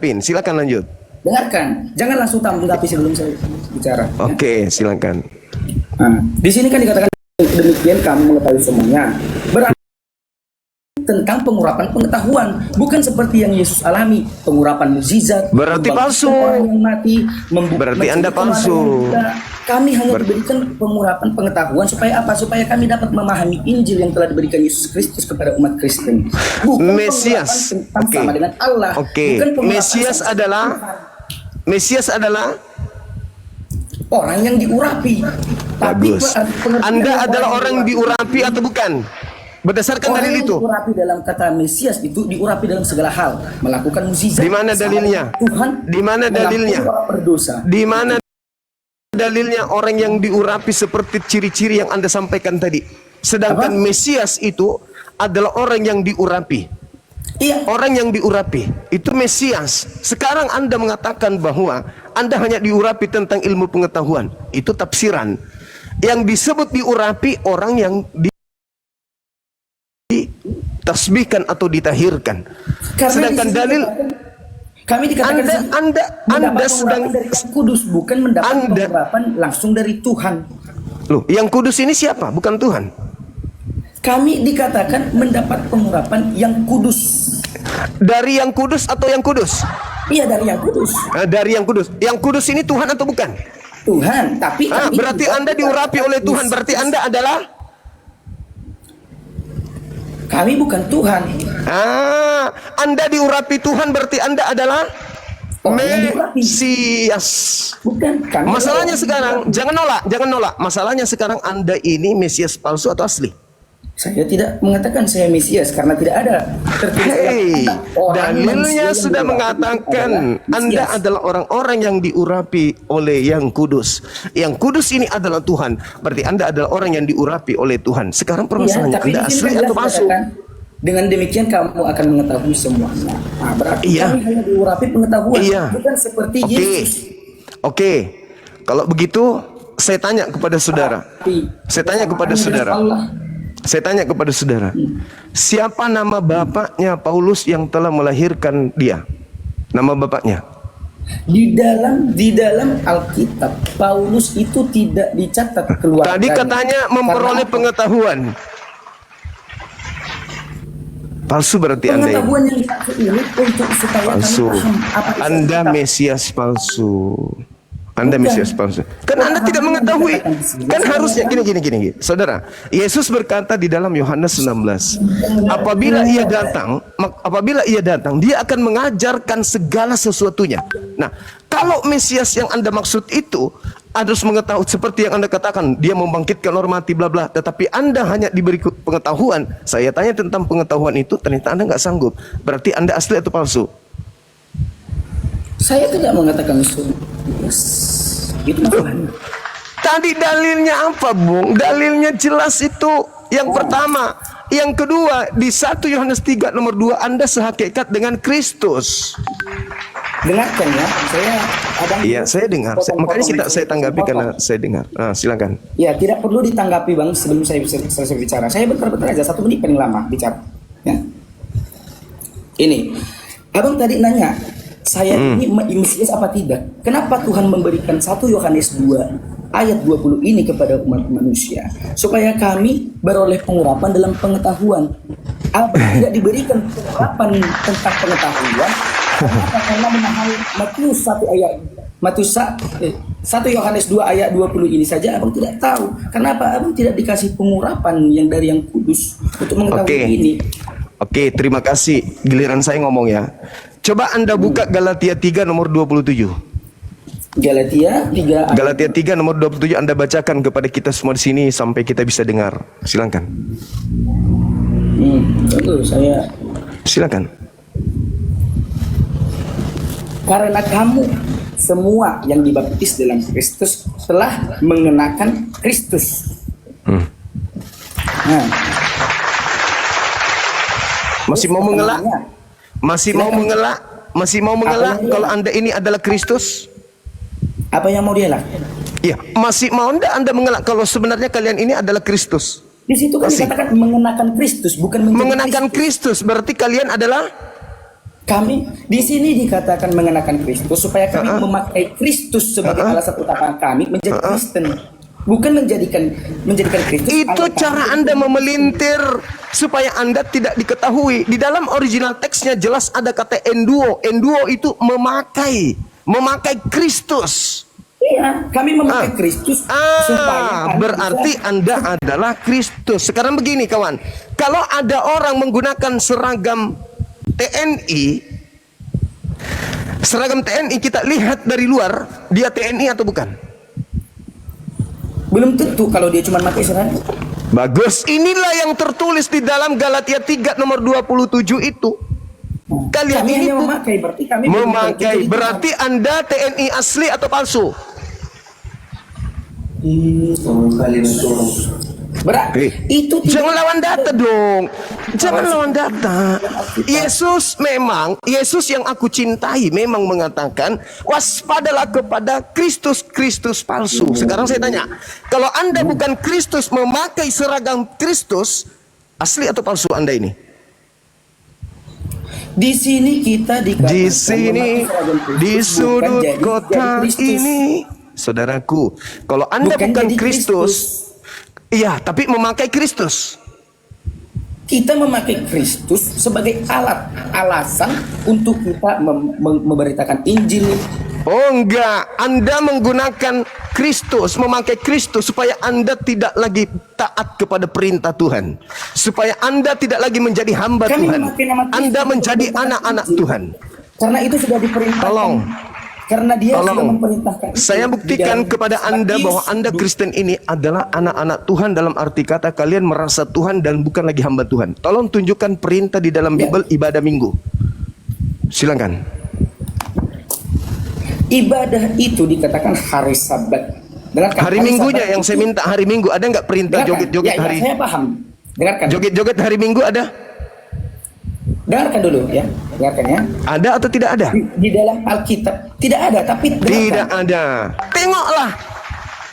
Silakan lanjut. Dengarkan, jangan langsung tanggapi sebelum saya bicara. Oke, silakan. Nah, di sini kan dikatakan demikian kamu mengetahui semuanya. Berarti tentang pengurapan pengetahuan, bukan seperti yang Yesus alami, pengurapan mukjizat. Berarti palsu. Yang mati, Berarti Anda palsu. Kami hanya diberikan pengurapan pengetahuan supaya apa? Supaya kami dapat memahami Injil yang telah diberikan Yesus Kristus kepada umat Kristen. Bukan Mesias. Oke. Sama dengan Allah. Oke. Mesias adalah orang yang diurapi. Bagus. Anda adalah orang yang diurapi atau bukan? Berdasarkan dalil itu. Diurapi dalam kata Mesias itu diurapi dalam segala hal, melakukan mukjizat. Di mana dalilnya? Tuhan. Di mana dalilnya? Di mana dalilnya orang yang diurapi seperti ciri-ciri yang Anda sampaikan tadi? Sedangkan Mesias itu adalah orang yang diurapi. Iya. Orang yang diurapi itu Mesias. Sekarang Anda mengatakan bahwa Anda hanya diurapi tentang ilmu pengetahuan. Itu tafsiran. Yang disebut diurapi orang yang ditasbihkan atau ditahirkan. Sedangkan dalil kami dikatakan Anda sedang dari kudus, bukan mendapat pengurapan langsung dari Tuhan. Loh, yang kudus ini siapa? Bukan Tuhan. Kami dikatakan mendapat pengurapan yang kudus. Dari yang kudus atau yang kudus? Iya, dari yang kudus. Dari yang kudus. Yang kudus ini Tuhan atau bukan? Tuhan, tapi berarti Anda diurapi oleh Tuhan. Berarti Anda adalah? Kami bukan Tuhan. Anda diurapi Tuhan, berarti Anda adalah Mesias. Bukan. Masalahnya sekarang, jangan nolak. Masalahnya sekarang Anda ini Mesias palsu atau asli? Saya tidak mengatakan saya Mesias karena tidak ada tertulis. Dalilnya sudah mengatakan Anda adalah orang-orang yang diurapi oleh yang kudus. Yang kudus ini adalah Tuhan. Berarti Anda adalah orang yang diurapi oleh Tuhan. Sekarang permasalahannya, Anda asli atau palsu? Dengan demikian kamu akan mengetahui semuanya. Berarti kami hanya diurapi pengetahuan, bukan seperti Yesus. Oke. Kalau begitu, saya tanya kepada saudara. Saya tanya kepada saudara, siapa nama bapaknya Paulus yang telah melahirkan dia? Nama bapaknya? Di dalam Alkitab, Paulus itu tidak dicatat keluarganya. Tadi katanya memperoleh pengetahuan. Palsu berarti Anda ini. Pengetahuan yang dimaksud ini untuk supaya palsu. Kami paham apa Anda Mesias palsu. Anda Mesias palsu. Kan Anda tidak mengetahui. Kan harusnya gini. Saudara, Yesus berkata di dalam Yohanes 16, apabila ia datang, dia akan mengajarkan segala sesuatunya. Nah, kalau Mesias yang Anda maksud itu harus mengetahui seperti yang Anda katakan, dia membangkitkan orang mati bla bla, tetapi Anda hanya diberi pengetahuan. Saya tanya tentang pengetahuan itu, ternyata Anda nggak sanggup. Berarti Anda asli atau palsu? Saya tidak mengatakan itu. Itu masalahnya. Tadi dalilnya apa, Bung? Dalilnya jelas itu. Yang pertama, yang kedua di 1 Yohanes 3 nomor 2, Anda sehakikat dengan Kristus. Dengarkan ya, saya dengar. Makanya saya tanggapi karena saya dengar. Silakan. Ya, tidak perlu ditanggapi Bang sebelum saya selesai bicara. Saya bentar-bentar aja, 1 menit paling lama bicara. Ya. Ini, Abang tadi nanya, saya ini Mesias apa tidak? Kenapa Tuhan memberikan 1 Yohanes 2 ayat 20 ini kepada umat manusia? Supaya kami beroleh pengurapan dalam pengetahuan. Abang tidak diberikan pengurapan tentang pengetahuan karena memahami Matius 1 Yohanes 2 ayat 20 ini saja Abang tidak tahu. Kenapa Abang tidak dikasih pengurapan yang dari yang kudus untuk mengetahui ini? Oke, terima kasih. Giliran saya ngomong ya. Coba Anda buka Galatia 3 nomor 27. Galatia 3 nomor 27 Anda bacakan kepada kita semua di sini sampai kita bisa dengar. Silakan. Silakan. Karena kamu semua yang dibaptis dalam Kristus telah mengenakan Kristus. Masih mau mengelak? Masih mau mengelak kalau Anda ini adalah Kristus? Apa yang mau dielak? Ya, masih mau Anda mengelak kalau sebenarnya kalian ini adalah Kristus? Di situ kan dikatakan mengenakan Kristus, bukan mengenakan Kristus. Berarti kalian adalah Kami di sini dikatakan mengenakan Kristus supaya kami memakai Kristus sebagai alasan utama kami menjadi Kristen, bukan menjadikan Kristus. Itu cara Anda memelintir supaya Anda tidak diketahui. Di dalam original teksnya jelas ada kata enduo. Enduo itu memakai Kristus. Iya, kami memakai Kristus supaya berarti Anda adalah Kristus. Sekarang begini kawan, kalau ada orang menggunakan seragam TNI kita lihat dari luar, dia TNI atau bukan? belum tentu kalau dia cuma pakai seragam. Bagus, inilah yang tertulis di dalam Galatia 3 nomor 27 itu. Kalian Kami ini hanya memakai, berarti kami memakai, berarti Anda TNI asli atau palsu? Berarti itu Jangan lawan data dong. Jangan lawan data. Yesus yang aku cintai memang mengatakan waspadalah kepada Kristus palsu. Sekarang saya tanya, kalau Anda bukan Kristus memakai seragam Kristus, asli atau palsu Anda ini? di sini kita Di sini di sudut kota ini, saudaraku, kalau Anda bukan Kristus, iya, tapi memakai Kristus. Kita memakai Kristus sebagai alasan untuk kita memberitakan Injil. Oh enggak, Anda menggunakan Kristus, memakai Kristus supaya Anda tidak lagi taat kepada perintah Tuhan, supaya Anda tidak lagi menjadi hamba Tuhan, Anda menjadi anak-anak Tuhan. Karena itu sudah diperintahkan. Tolong. Karena dia sudah memerintahkan. Saya buktikan kepada Anda bahwa Anda Kristen ini adalah anak-anak Tuhan, dalam arti kata kalian merasa Tuhan dan bukan lagi hamba Tuhan. Tolong tunjukkan perintah di dalam Bible ibadah minggu. Silakan. Ibadah itu dikatakan hari Sabat. Dengarkan, hari Minggunya yang saya minta, hari Minggu ada nggak perintah joget-joget hari? Saya paham. Dengarkan. Joget-joget hari Minggu ada? Dengarkan dulu ya, dengarkan ya. Ada atau tidak ada? Di dalam Alkitab tidak ada, tapi dengarkan. Tidak ada. Tengoklah.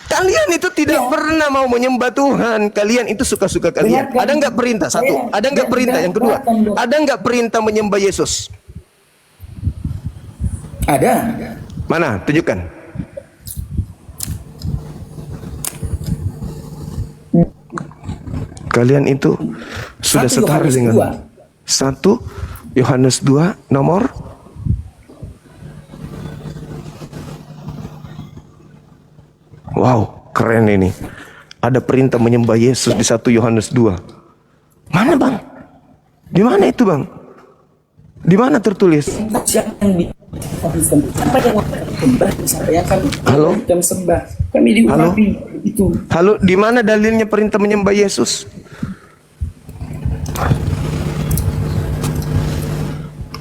Kalian itu tidak pernah mau menyembah Tuhan. Kalian itu suka-suka kalian. Dengarkan. Ada nggak perintah? Satu. Ada nggak perintah? Yang kedua, ada nggak perintah menyembah Yesus? Ada. Mana? Tunjukkan. Kalian itu sudah setara dengan 1 Yohanes 2 nomor wow, keren ini. Ada perintah menyembah Yesus di 1 Yohanes 2. Mana bang? Di mana itu bang? Di mana tertulis? Halo? Kami diurapi itu. Halo, di mana dalilnya perintah menyembah Yesus?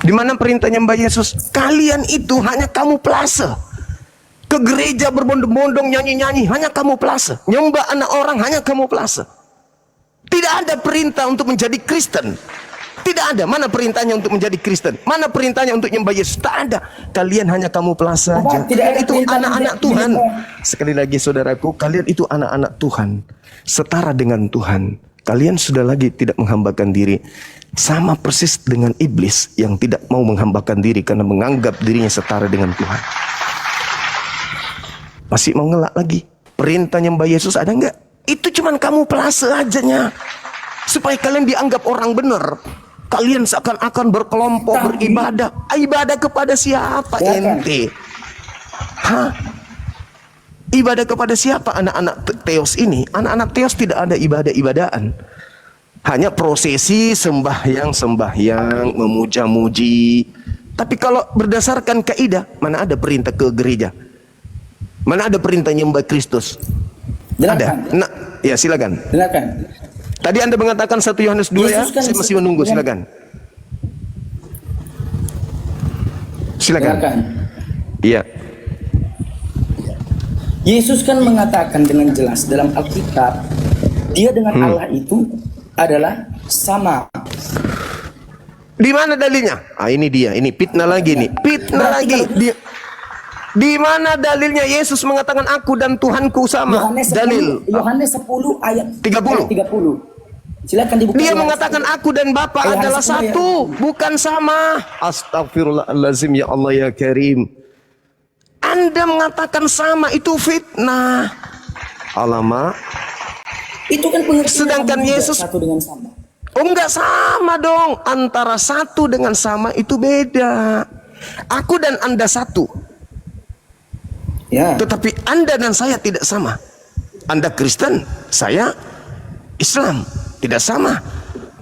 Di mana perintah menyembah Yesus? Kalian itu hanya kamuflase. Ke gereja berbondong-bondong nyanyi-nyanyi hanya kamuflase. Nyembah anak orang hanya kamuflase. Tidak ada perintah untuk menjadi Kristen. Tidak ada. Mana perintahnya untuk menjadi Kristen? Mana perintahnya untuk menyembah Yesus? Tak ada. Kalian hanya kamuflase saja. Itu anak-anak Tuhan. Sekali lagi saudaraku, kalian itu anak-anak Tuhan. Setara dengan Tuhan. Kalian sudah lagi tidak menghambakan diri. Sama persis dengan iblis yang tidak mau menghambakan diri karena menganggap dirinya setara dengan Tuhan. Masih mau ngelak lagi. Perintah nyembah Yesus ada enggak? Itu cuman kamuflase ajanya. Supaya kalian dianggap orang benar. Kalian seakan-akan berkelompok beribadah. Ibadah kepada siapa ente? Hah? Ibadah kepada siapa anak-anak Theos ini? Anak-anak Theos tidak ada ibadah-ibadahan. Hanya prosesi, sembahyang, memuja-muji. Tapi kalau berdasarkan kaidah, mana ada perintah ke gereja? Mana ada perintah nyembah Kristus? Ada. Nah, ya silakan. Silakan. Tadi Anda mengatakan 1 Yohanes 2 ya? Saya masih menunggu, silakan. Silakan. Iya. Yesus kan mengatakan dengan jelas dalam Alkitab, dia dengan Allah itu adalah sama. Di mana dalilnya? Ah, ini dia, ini fitnah lagi nih. Fitnah lagi. Di mana dalilnya Yesus mengatakan aku dan Tuhanku sama? Dalil. Yohanes 10 ayat 30. Silakan dibuka. Dia mengatakan aku dan Bapa adalah satu, bukan sama. Astagfirullahalazim, ya Allah ya Karim. Anda mengatakan sama, itu fitnah. Alamak. Itu kan pengertian. Sedangkan Yesus satu dengan sama. Oh, enggak sama dong. Antara satu dengan sama itu beda. Aku dan Anda satu. Ya. Tetapi Anda dan saya tidak sama. Anda Kristen, saya Islam. Tidak sama.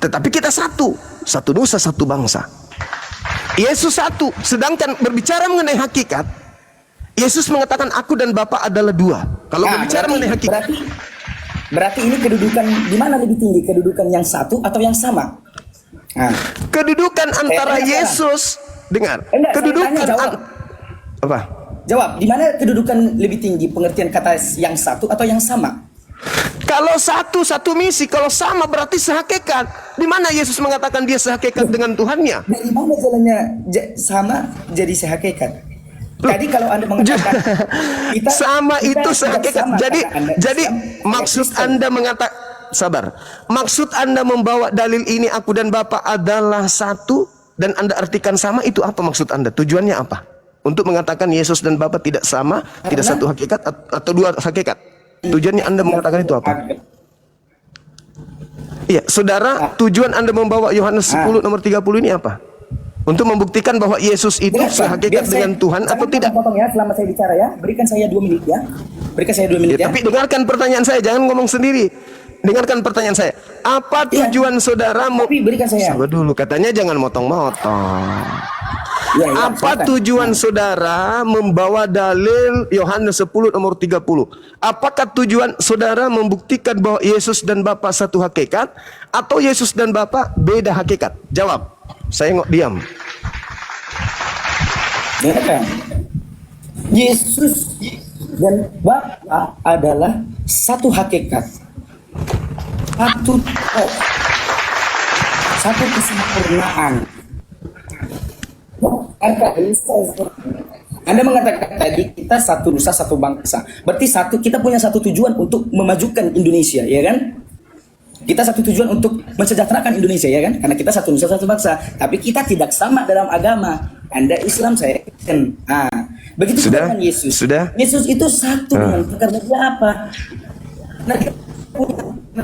Tetapi kita satu. Satu dosa, satu bangsa. Yesus satu. Sedangkan berbicara mengenai hakikat, Yesus mengatakan aku dan Bapa adalah dua. Kalau berbicara mengenai hakikat, berarti ini kedudukan di mana lebih tinggi? Kedudukan yang satu atau yang sama? Nah. Kedudukan antara Yesus, dengar. Kedudukan apa? Jawab, di mana kedudukan lebih tinggi? Pengertian kata yang satu atau yang sama? Kalau satu, satu misi. Kalau sama berarti sehakikat. Di mana Yesus mengatakan dia sehakikat dengan Tuhannya? Dari mana jalannya sama jadi sehakikat? Tadi kalau Anda mengatakan kita sama itu sehakikat. Jadi maksud Anda mengatakan, sabar. Maksud Anda membawa dalil ini aku dan Bapa adalah satu dan Anda artikan sama, itu apa maksud Anda? Tujuannya apa? Untuk mengatakan Yesus dan Bapa tidak sama, tidak satu hakikat atau dua hakikat. Tujuannya Anda mengatakan itu apa? Iya, saudara, tujuan Anda membawa Yohanes 10 nomor 30 ini apa? Untuk membuktikan bahwa Yesus itu sehakikat dengan Tuhan atau tidak? Potong ya, selama saya bicara ya. Berikan saya 2 menit ya. Berikan saya 2 menit ya. Tapi dengarkan pertanyaan saya, jangan ngomong sendiri. Dengarkan pertanyaan saya. Apa tujuan saudara mau? Tapi berikan saya. Sabar dulu, katanya jangan motong-motong. Apa tujuan saudara membawa dalil Yohanes 10 nomor 30? Apakah tujuan saudara membuktikan bahwa Yesus dan Bapa satu hakikat atau Yesus dan Bapa beda hakikat? Jawab. Saya diam. Yesus dan Bapa adalah satu hakikat. Satu kesempurnaan. Anda mengatakan tadi kita satu nusa satu bangsa. Berarti kita punya satu tujuan untuk memajukan Indonesia, ya kan? Kita satu tujuan untuk mensejahterakan Indonesia, ya kan? Karena kita satu nusa satu bangsa. Tapi kita tidak sama dalam agama. Anda Islam, saya Kristen. Begitu juga dengan Yesus. Yesus itu satu dengan karena dia apa?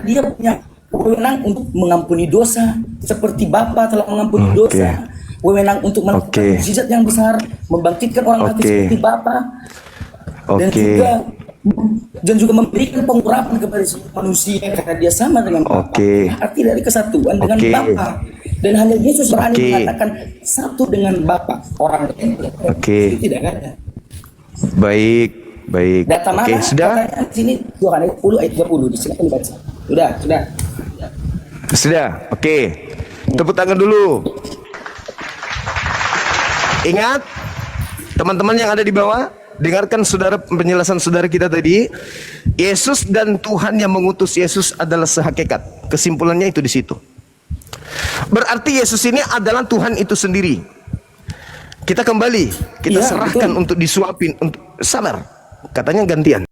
Dia punya wewenang untuk mengampuni dosa seperti Bapa telah mengampuni dosa. Wewenang untuk melakukan mukjizat yang besar, membangkitkan orang mati seperti Bapa. Dan juga memberikan pengurapan kepada manusia karena dia sama dengan Bapa. Arti dari kesatuan dengan Bapa. Dan hanya Yesus berani mengatakan satu dengan Bapa. Orang lain tidak ada. Baik. Data mana? Sudah. Di sini Yohanes 10 ayat 30. Silakan dibaca. Sudah. Oke. Tepuk tangan dulu. Ingat, teman-teman yang ada di bawah, dengarkan saudara penjelasan saudara kita tadi. Yesus dan Tuhan yang mengutus Yesus adalah sehakikat. Kesimpulannya itu di situ. Berarti Yesus ini adalah Tuhan itu sendiri. Kita kembali, kita serahkan untuk disuapin, untuk sabar. Katanya gantian.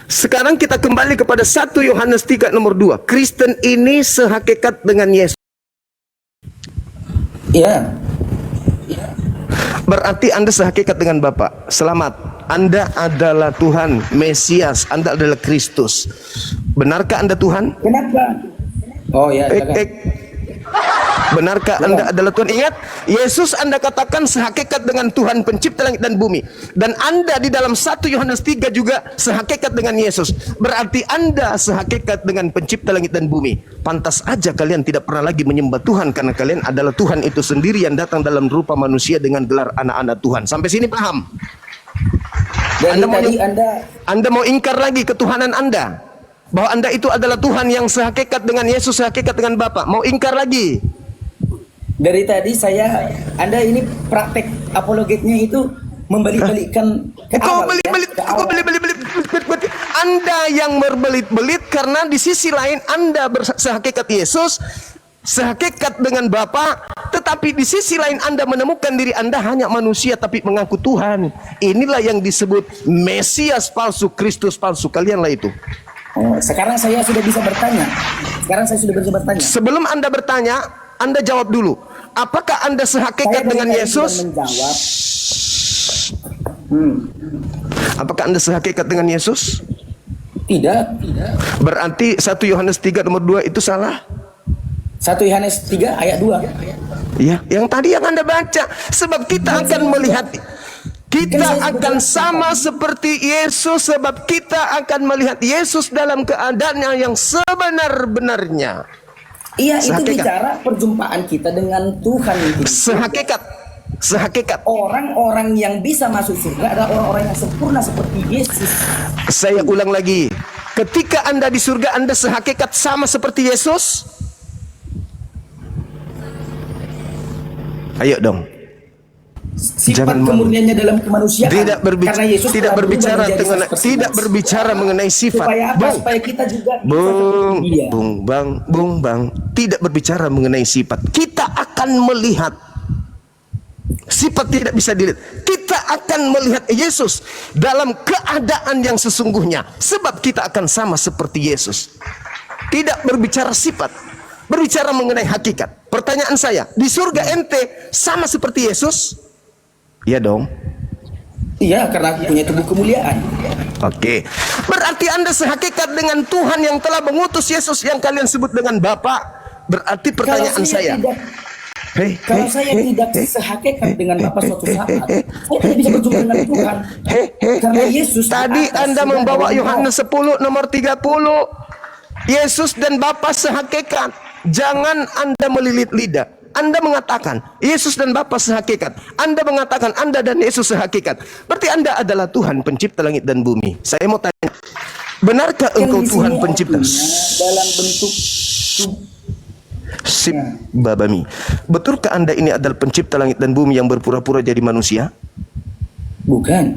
Sekarang kita kembali kepada 1 Yohanes 3 nomor 2. Kristen ini sehakikat dengan Yesus. Iya. Berarti Anda sehakikat dengan Bapa. Selamat. Anda adalah Tuhan, Mesias. Anda adalah Kristus. Benarkah Anda Tuhan? Kenapa? Oh ya. Benarkah Anda adalah Tuhan? Ingat, Yesus Anda katakan sehakikat dengan Tuhan pencipta langit dan bumi. Dan Anda di dalam 1 Yohanes 3 juga sehakikat dengan Yesus. Berarti Anda sehakikat dengan pencipta langit dan bumi. Pantas aja kalian tidak pernah lagi menyembah Tuhan, karena kalian adalah Tuhan itu sendiri yang datang dalam rupa manusia dengan gelar anak-anak Tuhan. Sampai sini paham? Anda mau ingkar lagi ketuhanan Anda? Bahwa Anda itu adalah Tuhan yang sehakikat dengan Yesus, sehakikat dengan Bapa. Mau ingkar lagi? Dari tadi Anda ini praktek apologetnya itu membalik-balikkan ke awal. Anda yang berbelit-belit karena di sisi lain Anda sehakikat Yesus, sehakikat dengan Bapa, tetapi di sisi lain Anda menemukan diri Anda hanya manusia tapi mengaku Tuhan. Inilah yang disebut Mesias palsu, Kristus palsu. Kalianlah itu. Oh, sekarang saya sudah bisa bertanya. Sebelum Anda bertanya, Anda jawab dulu. Apakah Anda sehakikat Saya dengan dari tadi Yesus? sudah menjawab. Apakah Anda sehakikat dengan Yesus? Tidak. Berarti 1 Yohanes 3 nomor 2 itu salah? 1 Yohanes 3 ayat 2. Ya, yang tadi yang Anda baca. Sebab kita akan melihat, kita akan sama seperti Yesus, sebab kita akan melihat Yesus dalam keadaannya yang sebenar-benarnya. Iya, itu Sehakikat. bicara perjumpaan kita dengan Tuhan. Sehakikat. Orang-orang yang bisa masuk surga adalah orang-orang yang sempurna seperti Yesus. Saya ulang lagi. Ketika Anda di surga, Anda sehakikat sama seperti Yesus? Ayo dong. Sifat kemurniannya dalam kemanusiaan. Karena Yesus tidak berbicara mengenai sifat. Supaya kita juga Bang, tidak berbicara mengenai sifat. Kita akan melihat sifat, tidak bisa dilihat. Kita akan melihat Yesus dalam keadaan yang sesungguhnya, sebab kita akan sama seperti Yesus. Tidak berbicara sifat, berbicara mengenai hakikat. Pertanyaan saya, di surga ente sama seperti Yesus? Iya dong. Iya, karena punya tubuh kemuliaan. Oke. Berarti Anda sehakikat dengan Tuhan yang telah mengutus Yesus yang kalian sebut dengan Bapa. Berarti pertanyaan saya. Kalau saya tidak sehakikat dengan Bapa suatu saat, saya tidak bisa berjumpa dengan Tuhan. Karena Yesus tadi Anda membawa Yohanes 10 nomor 30. Yesus dan Bapa sehakikat. Jangan Anda melilit lidah. Anda mengatakan Yesus dan Bapa sehakikat. Anda mengatakan Anda dan Yesus sehakikat. Berarti Anda adalah Tuhan pencipta langit dan bumi. Saya mau tanya, benarkah engkau Tuhan pencipta? Dalam bentuk Babami. Betulkah Anda ini adalah pencipta langit dan bumi yang berpura-pura jadi manusia? Bukan.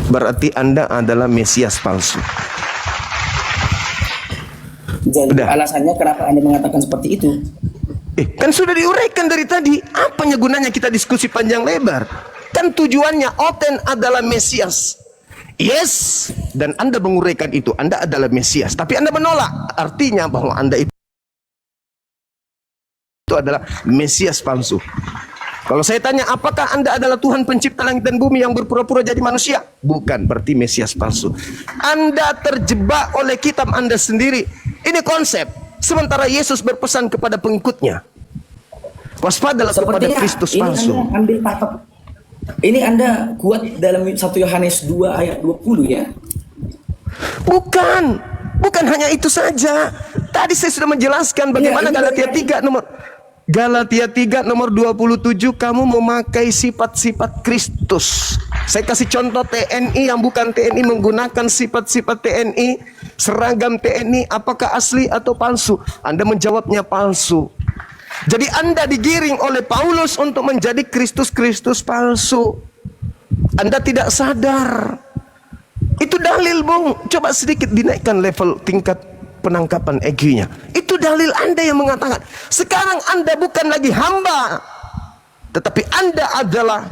Berarti Anda adalah Mesias palsu. Jadi alasannya kenapa Anda mengatakan seperti itu? Kan sudah diuraikan dari tadi. Apanya gunanya kita diskusi panjang lebar? Kan tujuannya Oten adalah Mesias. Yes, dan Anda menguraikan itu. Anda adalah Mesias, tapi Anda menolak. Artinya bahwa Anda itu adalah Mesias palsu. Kalau saya tanya, apakah Anda adalah Tuhan pencipta langit dan bumi yang berpura-pura jadi manusia? Bukan, berarti Mesias palsu. Anda terjebak oleh kitab Anda sendiri. Ini konsep. Sementara Yesus berpesan kepada pengikutnya, waspadalah kepada Kristus palsu. Anda ambil patok. Ini Anda kuat dalam 1 Yohanes 2 ayat 20 ya? Bukan hanya itu saja. Tadi saya sudah menjelaskan bagaimana Galatia 3 nomor 27, kamu memakai sifat-sifat Kristus. Saya kasih contoh TNI yang bukan TNI menggunakan sifat-sifat TNI, seragam TNI, apakah asli atau palsu? Anda menjawabnya palsu. Jadi Anda digiring oleh Paulus untuk menjadi Kristus palsu. Anda tidak sadar. Itu dalil, Bung. Coba sedikit dinaikkan level tingkat penangkapan EQ-nya. Itu dalil Anda yang mengatakan, sekarang Anda bukan lagi hamba, tetapi Anda adalah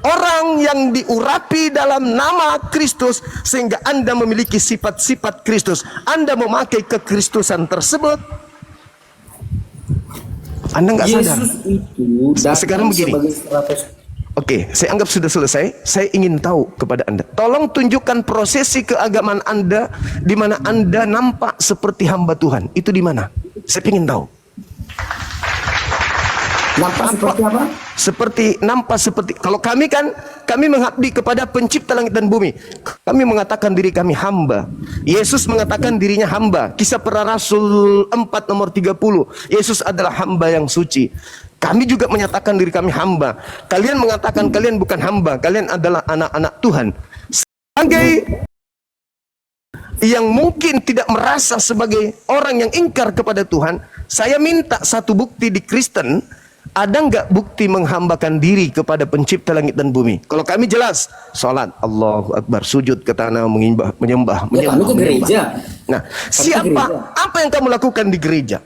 orang yang diurapi dalam nama Kristus, sehingga Anda memiliki sifat-sifat Kristus. Anda memakai kekristusan tersebut. Anda nggak sadar. Sekarang begini. Oke, saya anggap sudah selesai. Saya ingin tahu kepada Anda. Tolong tunjukkan prosesi keagamaan Anda di mana Anda nampak seperti hamba Tuhan. Itu di mana? Saya ingin tahu. Nampak seperti apa? Nampak seperti, kalau kami mengabdi kepada pencipta langit dan bumi. Kami mengatakan diri kami hamba. Yesus mengatakan dirinya hamba. Kisah Para Rasul 4 nomor 30. Yesus adalah hamba yang suci. Kami juga menyatakan diri kami hamba. Kalian mengatakan kalian bukan hamba. Kalian adalah anak-anak Tuhan. Sebagai yang mungkin tidak merasa sebagai orang yang ingkar kepada Tuhan, saya minta satu bukti di Kristen. Ada nggak bukti menghambakan diri kepada pencipta langit dan bumi? Kalau kami jelas, sholat, Allahu Akbar, sujud ke tanah, menyembah. Ke gereja. Nah, apa yang kamu lakukan di gereja?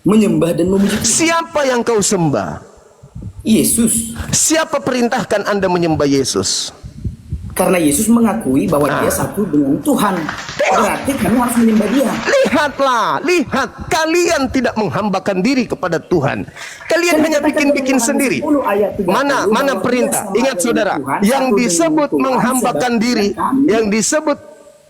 Menyembah dan memuji. Siapa yang kau sembah? Yesus. Siapa perintahkan Anda menyembah Yesus? Karena Yesus mengakui bahwa dia satu dengan Tuhan. Berarti kami harus menyembah dia. Lihatlah, lihat. Kalian tidak menghambakan diri kepada Tuhan. Kalian hanya bikin-bikin sendiri. Mana perintah? Ingat saudara, yang disebut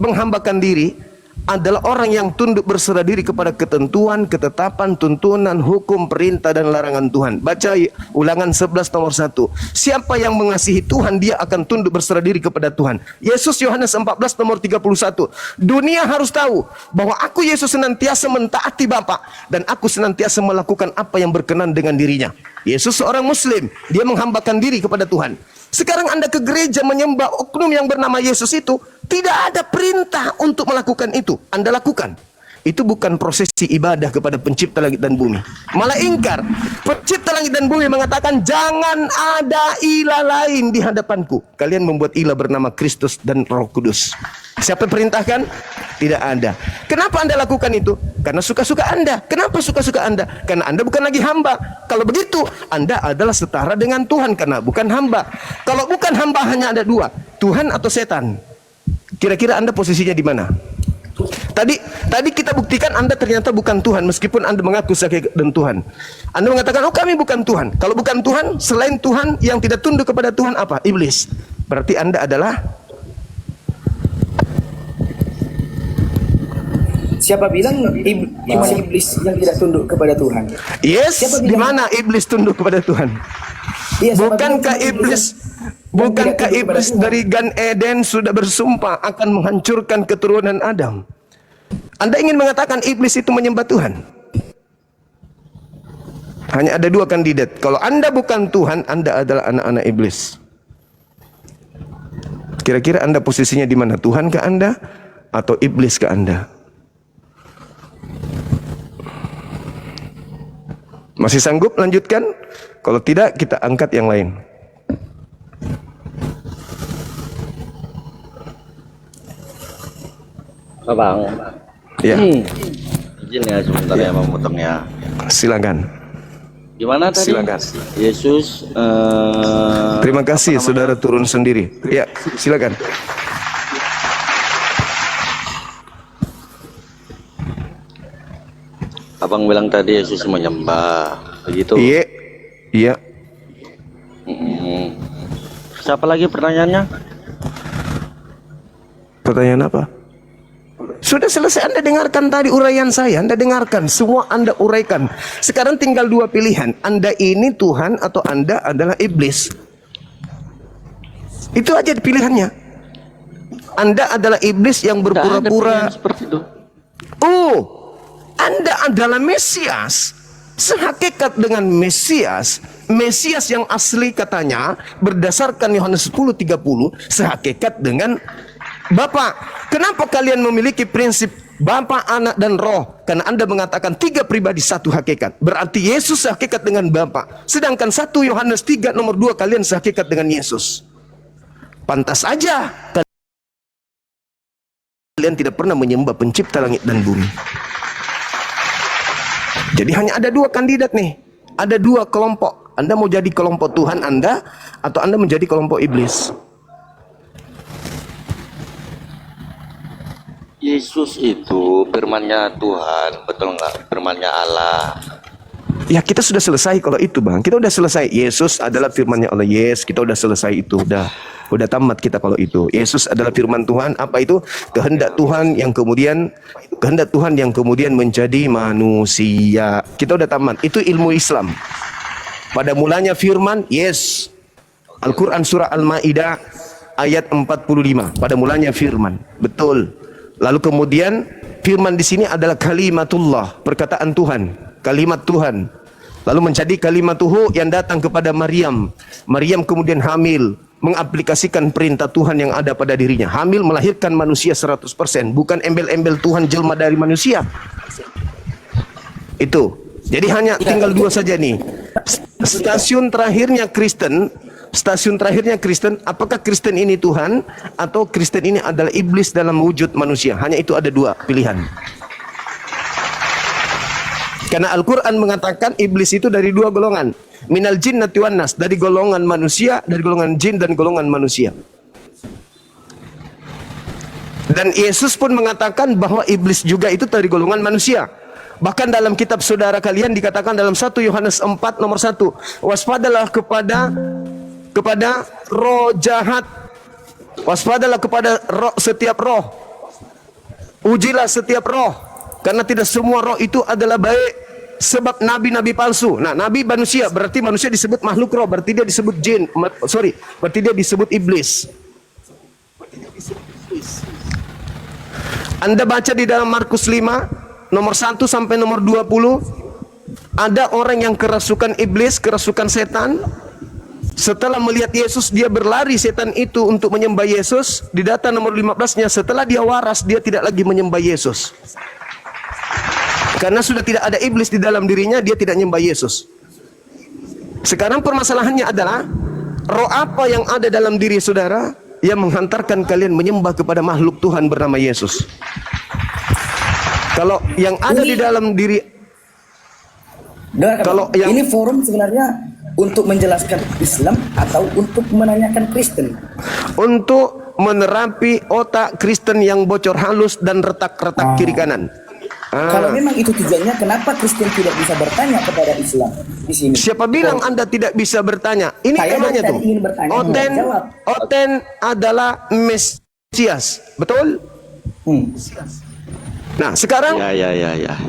menghambakan diri adalah orang yang tunduk berserah diri kepada ketentuan, ketetapan, tuntunan, hukum, perintah, dan larangan Tuhan. Baca Ulangan 11 nomor 1. Siapa yang mengasihi Tuhan, dia akan tunduk berserah diri kepada Tuhan. Yesus Yohanes 14 nomor 31. Dunia harus tahu bahwa aku Yesus senantiasa mentaati Bapa, dan aku senantiasa melakukan apa yang berkenan dengan dirinya. Yesus seorang Muslim, dia menghambakan diri kepada Tuhan. Sekarang Anda ke gereja menyembah oknum yang bernama Yesus itu, tidak ada perintah untuk melakukan itu. Anda lakukan. Itu bukan prosesi ibadah kepada pencipta langit dan bumi. Malah ingkar. Pencipta langit dan bumi mengatakan, jangan ada ilah lain di hadapanku. Kalian membuat ilah bernama Kristus dan Roh Kudus. Siapa perintahkan? Tidak ada. Kenapa Anda lakukan itu? Karena suka-suka Anda. Kenapa suka-suka Anda? Karena Anda bukan lagi hamba. Kalau begitu, Anda adalah setara dengan Tuhan karena bukan hamba. Kalau bukan hamba hanya ada dua, Tuhan atau setan. Kira-kira Anda posisinya di mana? Tadi kita buktikan Anda ternyata bukan Tuhan meskipun Anda mengaku sebagai dan Tuhan. Anda mengatakan, oh kami bukan Tuhan. Kalau bukan Tuhan, selain Tuhan yang tidak tunduk kepada Tuhan apa? Iblis. Berarti Anda adalah... Siapa bilang cuma iblis yang tidak tunduk kepada Tuhan? Yes, di mana iblis tunduk kepada Tuhan? Iya, Bukankah iblis dari Gan Eden sudah bersumpah akan menghancurkan keturunan Adam? Anda ingin mengatakan iblis itu menyembah Tuhan? Hanya ada dua kandidat. Kalau Anda bukan Tuhan, Anda adalah anak-anak iblis. Kira-kira Anda posisinya di mana? Tuhan ke Anda atau iblis ke Anda? Masih sanggup lanjutkan? Kalau tidak, kita angkat yang lain. Bang. Ya. Izin ya sebentar ya memotongnya. Silakan. Gimana tadi? Silakan. Yesus. Terima kasih, saudara turun sendiri. Ya, silakan. Abang bilang tadi Yesus menyembah, begitu? Iya, iya. Siapa lagi pertanyaannya? Pertanyaan apa? Sudah selesai, Anda dengarkan tadi uraian saya. Anda dengarkan, semua Anda uraikan. Sekarang tinggal dua pilihan. Anda ini Tuhan atau Anda adalah iblis. Itu aja pilihannya. Anda adalah iblis yang berpura-pura seperti itu. Oh, Anda adalah Mesias. Sehakikat dengan Mesias, Mesias yang asli katanya berdasarkan Yohanes 10:30 sehakikat dengan Bapa. Kenapa kalian memiliki prinsip Bapa, Anak, dan Roh? Karena Anda mengatakan tiga pribadi satu hakikat. Berarti Yesus sehakikat dengan Bapa. Sedangkan 1 Yohanes 3 nomor 2 kalian sehakikat dengan Yesus. Pantas aja kalian tidak pernah menyembah pencipta langit dan bumi. Jadi hanya ada dua kandidat nih. Ada dua kelompok. Anda mau jadi kelompok Tuhan Anda atau Anda menjadi kelompok iblis. Yesus itu firman-Nya Tuhan, betul nggak? Firman-Nya Allah. Ya kita sudah selesai kalau itu bang. Kita udah selesai. Yesus adalah firman-Nya Allah. Yes, kita udah selesai itu. Udah tamat kita kalau itu. Yesus adalah firman Tuhan. Apa itu? Kehendak Tuhan yang kemudian menjadi manusia. Kita udah tamat. Itu ilmu Islam. Pada mulanya firman, yes. Al-Quran surah Al-Ma'idah ayat 45. Pada mulanya firman. Betul. Lalu kemudian firman di sini adalah kalimatullah, perkataan Tuhan, kalimat Tuhan. Lalu menjadi kalimatuhu yang datang kepada Maryam. Maryam kemudian hamil, mengaplikasikan perintah Tuhan yang ada pada dirinya. Hamil melahirkan manusia 100%, bukan embel-embel Tuhan jelma dari manusia. Itu. Jadi hanya tinggal dua saja nih. Stasiun terakhirnya Kristen, apakah Kristen ini Tuhan atau Kristen ini adalah iblis dalam wujud manusia? Hanya itu, ada dua pilihan. Karena Al-Quran mengatakan iblis itu dari dua golongan. Minal jinnati wan nas, dari golongan manusia, dari golongan jin dan golongan manusia. Dan Yesus pun mengatakan bahwa iblis juga itu dari golongan manusia. Bahkan dalam kitab saudara kalian dikatakan dalam 1 Yohanes 4 nomor 1, waspadalah kepada roh jahat. Waspadalah kepada setiap roh. Ujilah setiap roh, karena tidak semua roh itu adalah baik. Sebab nabi-nabi palsu. Nah, nabi manusia berarti manusia disebut makhluk roh, berarti dia disebut jin. Berarti dia disebut iblis. Anda baca di dalam Markus 5 nomor 1 sampai nomor 20, ada orang yang kerasukan iblis, kerasukan setan. Setelah melihat Yesus, dia berlari setan itu untuk menyembah Yesus. Di data nomor 15-nya, setelah dia waras, dia tidak lagi menyembah Yesus. Karena sudah tidak ada iblis di dalam dirinya, dia tidak menyembah Yesus. Sekarang permasalahannya adalah, roh apa yang ada dalam diri saudara yang menghantarkan kalian menyembah kepada makhluk Tuhan bernama Yesus? Kalau yang ada di dalam diri, kalau yang ini forum sebenarnya untuk menjelaskan Islam atau untuk menanyakan Kristen? Untuk menerapi otak Kristen yang bocor halus dan retak-retak kiri kanan. Kalau memang itu tujuannya, kenapa Kristen tidak bisa bertanya kepada Islam di sini? Siapa bilang Anda tidak bisa bertanya? Ini Saya temanya dari tuh. tadi ingin bertanya, Oten, jawab. Oten adalah Mesias, betul? Nah, sekarang Ya,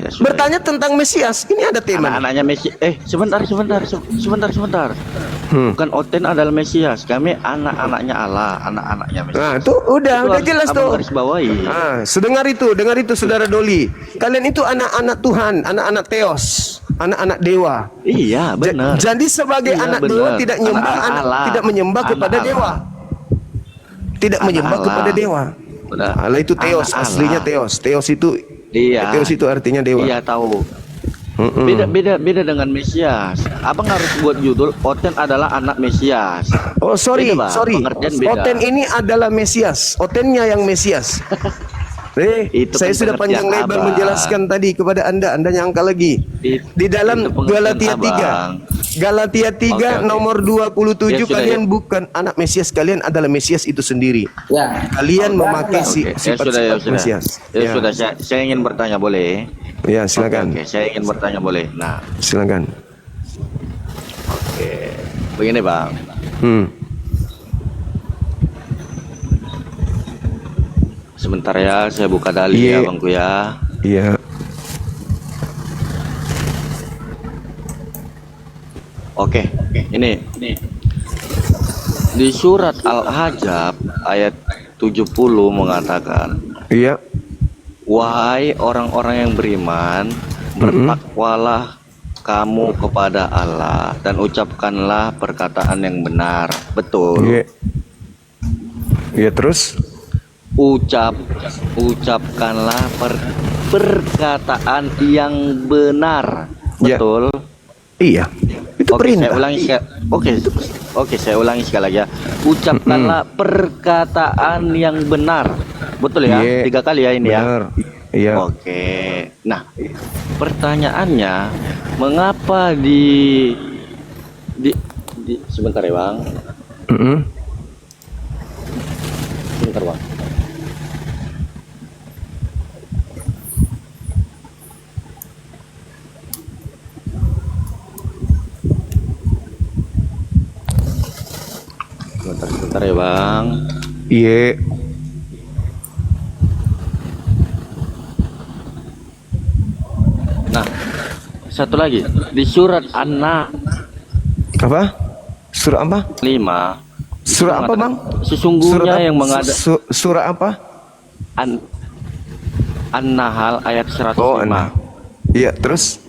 sudah. bertanya tentang Mesias. Ini ada tema. Anak-anaknya Mesias. Sebentar. Bukan Oten adalah Mesias. Kami anak-anaknya Allah, anak-anaknya Mesias. Nah, itu udah Itu jelas harus tuh. abang garis bawahi. Dengar itu Saudara Doli. Kalian itu anak-anak Tuhan, anak-anak Theos, anak-anak dewa. Iya, benar. Jadi sebagai Iya, anak benar. dewa tidak menyembah Anak-anak Allah. tidak menyembah Anak kepada Allah. dewa. Tidak Anak menyembah Allah. kepada dewa. Benar. Allah itu Theos, Anak aslinya Allah. Theos. Theos itu Iya. Theos itu artinya dewa. Iya, tahu. Beda dengan Mesias. Abang harus buat judul Oten adalah anak Mesias. Oh, sorry. Beda, Bang. Pengertian beda. Oten ini adalah Mesias. Otennya yang Mesias. Itu Saya kan sudah panjang pengertian lebar Abang. menjelaskan tadi kepada Anda nyangka lagi. Di dalam itu pengertian Galatia 3. Abang. Galatia 3 Oke. nomor 27, Ya, sudah, kalian ya. bukan anak Mesias, kalian adalah Mesias itu sendiri. Ya. Kalian memakai Oke, sifat-sifat Mesias. Ya, sudah. Saya ingin bertanya, boleh? Ya, silakan. Oke, saya ingin bertanya, boleh? Nah, Silakan. oke. Begini, Bang. Sebentar ya, saya buka dalil Iya. ya, Bangku ya. Iya. Oke, ini di surat Al-Ahzab ayat 70 mengatakan, Iya. wahai orang-orang yang beriman, bertakwalah kamu kepada Allah dan ucapkanlah perkataan yang benar. Betul. Iya. Iya, terus? Ucapkanlah perkataan yang benar. Ya. Betul. Iya. Itu Oke, perintah. saya ulangi sekali. Oke, saya ulangi sekali lagi ya. Ucapkanlah perkataan yang benar. Betul ya? Iya. 3 kali ya ini ya. Benar. Iya. Oke. Nah, pertanyaannya, mengapa di sebentar ya, Bang. Sebentar, Bang. Sebentar ya, Bang. Iya. Nah, satu lagi di surat An-Nahl Apa? Surah apa? 5. Surah apa, Bang? Sesungguhnya yang mengada surah apa? An-Nahl ayat 105. Oh, iya, terus?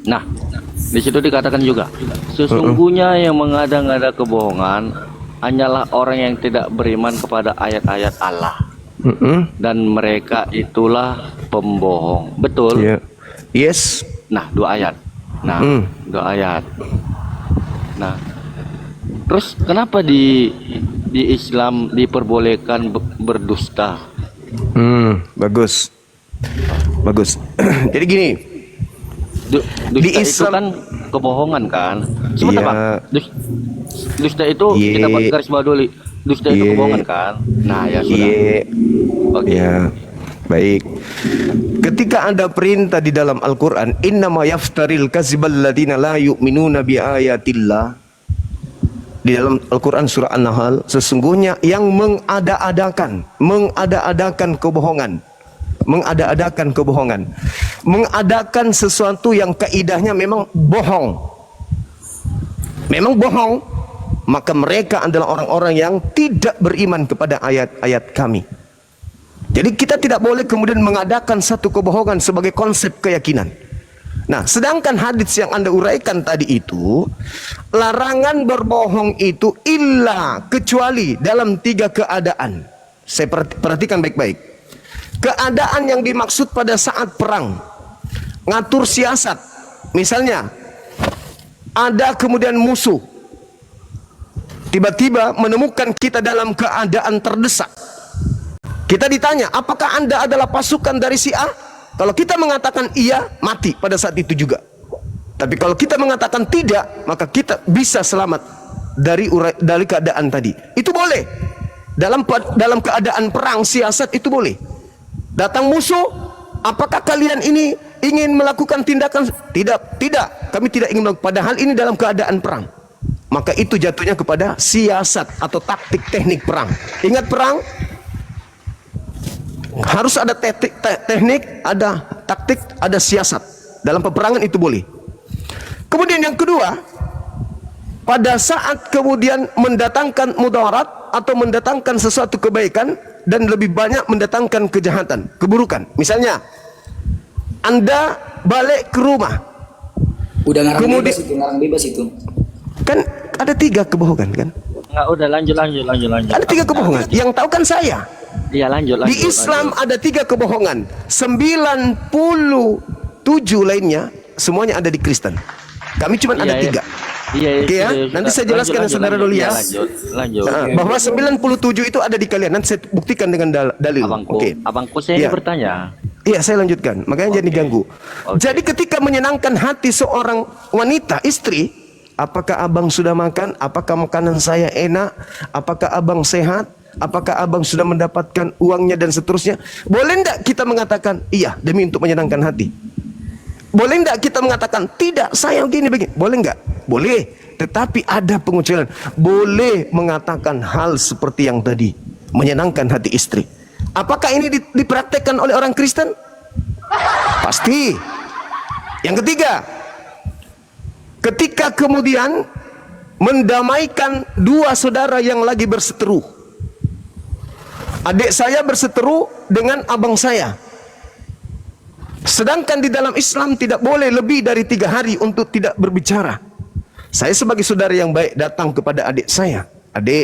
Nah, di situ dikatakan juga, sesungguhnya yang mengada-ngada kebohongan hanyalah orang yang tidak beriman kepada ayat-ayat Allah. Dan mereka itulah pembohong. Betul? Iya. Yes. Nah, 2 ayat. Nah, 2 ayat. Nah, terus kenapa di Islam diperbolehkan berdusta? Bagus. Bagus. Jadi gini, Dusta Di itu Islam- kan kebohongan kan? Sebentar, Iya. Bang. Dusta itu Iya. kita buat garis bawah dulu. dusta itu Iya. kebohongan kan? Nah, ya sudah. Iya. Oke. Ya. Baik. Ketika ada perintah di dalam Al-Qur'an, innama yaftaril kadzibal ladzina la yu'minuna bi ayatillah. Di dalam Al-Quran surah An-Nahl, sesungguhnya yang mengada-adakan kebohongan, mengadakan sesuatu yang kaidahnya memang bohong, maka mereka adalah orang-orang yang tidak beriman kepada ayat-ayat kami. Jadi kita tidak boleh kemudian mengadakan satu kebohongan sebagai konsep keyakinan. Nah, sedangkan hadis yang Anda uraikan tadi itu, larangan berbohong itu kecuali dalam 3 keadaan. Saya perhatikan baik-baik. Keadaan yang dimaksud pada saat perang, ngatur siasat. Misalnya, ada kemudian musuh tiba-tiba menemukan kita dalam keadaan terdesak. Kita ditanya, apakah Anda adalah pasukan dari si A? Kalau kita mengatakan iya, mati pada saat itu juga. Tapi kalau kita mengatakan tidak, maka kita bisa selamat dari keadaan tadi. Itu boleh. Dalam keadaan perang, siasat itu boleh. Datang musuh, apakah kalian ini ingin melakukan tindakan? Tidak. Kami tidak ingin melakukan. Padahal ini dalam keadaan perang. Maka itu jatuhnya kepada siasat atau taktik teknik perang. Ingat perang? Harus ada teknik, ada taktik, ada siasat. Dalam peperangan itu boleh. Kemudian yang kedua, pada saat kemudian mendatangkan mudarat atau mendatangkan sesuatu kebaikan dan lebih banyak mendatangkan kejahatan, keburukan. Misalnya, Anda balik ke rumah. Udah ngarang Kemudian- bebas itu. Kan ada 3 kebohongan kan? Nggak, udah lanjut. Ada 3 kebohongan. Yang tahu kan saya. Iya, lanjut. Di Islam ada 3 kebohongan. 97 lainnya semuanya ada di Kristen. Kami cuma ada 3. Iya. Oke ya, nanti saya jelaskan yang saudara dulu ya. Lanjut. Bahwa 97 itu ada di kalian. Nanti saya buktikan dengan dalil. Abangku saya Ya. ini bertanya. Iya, saya lanjutkan. Makanya jadi ganggu. Jadi ketika menyenangkan hati seorang wanita, istri, apakah abang sudah makan? Apakah makanan saya enak? Apakah abang sehat? Apakah abang sudah mendapatkan uangnya dan seterusnya? Boleh tidak kita mengatakan iya demi untuk menyenangkan hati? Boleh tidak kita mengatakan tidak, saya begini begini? Boleh enggak? Boleh. Tetapi ada pengucilan. Boleh mengatakan hal seperti yang tadi, menyenangkan hati istri. Apakah ini dipraktekkan oleh orang Kristen? Pasti. Yang ketiga, ketika kemudian mendamaikan 2 saudara yang lagi berseteru. Adik saya berseteru dengan abang saya. Sedangkan di dalam Islam tidak boleh lebih dari 3 hari untuk tidak berbicara. Saya sebagai saudara yang baik datang kepada adik saya. Adik,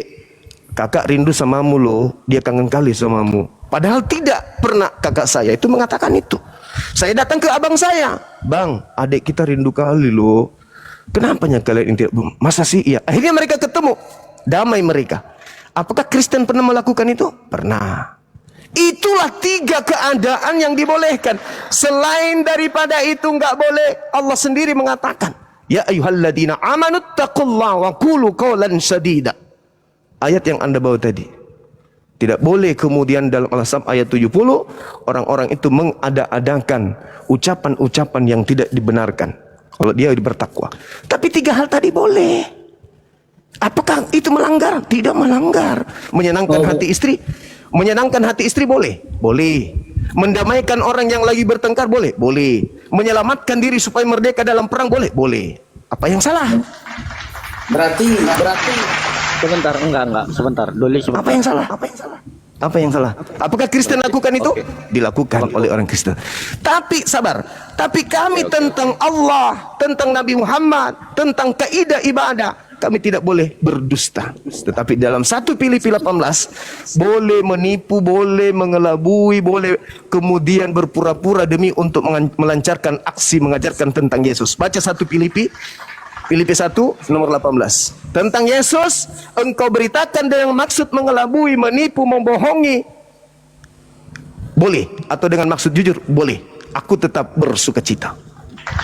kakak rindu samamu loh. Dia kangen kali samamu. Padahal tidak pernah kakak saya itu mengatakan itu. Saya datang ke abang saya. Bang, adik kita rindu kali loh. Kenapanya kalian ini tidak? Masa sih? Iya. Akhirnya mereka ketemu. Damai mereka. Apakah Kristen pernah melakukan itu? Pernah. Itulah 3 keadaan yang dibolehkan. Selain daripada itu enggak boleh. Allah sendiri mengatakan, ya ayyuhalladzina amanu taqullaha wa qulu qawlan sadida. Ayat yang Anda bawa tadi. Tidak boleh kemudian dalam Al-Asab ayat 70 orang-orang itu mengada-adakan ucapan-ucapan yang tidak dibenarkan kalau dia bertakwa. Tapi 3 hal tadi boleh. Apakah itu melanggar? Tidak melanggar. Menyenangkan hati istri? Menyenangkan hati istri boleh? Boleh. Mendamaikan orang yang lagi bertengkar boleh? Boleh. Menyelamatkan diri supaya merdeka dalam perang boleh? Boleh. Apa yang salah? Berarti Sebentar, sebentar. Doli sebentar. Apa yang salah? Apa yang salah? Apakah Kristen lakukan itu? Dilakukan oleh orang Kristen. Tapi sabar. Tapi kami tentang Allah, tentang Nabi Muhammad, tentang kaidah ibadah, kami tidak boleh berdusta. Tetapi dalam 1 Filipi 18 boleh menipu, boleh mengelabui, boleh kemudian berpura-pura demi untuk melancarkan aksi mengajarkan tentang Yesus. Baca 1 Filipi 1 nomor 18. Tentang Yesus, engkau beritakan dengan maksud mengelabui, menipu, membohongi. Boleh. Atau dengan maksud jujur, boleh. Aku tetap bersukacita.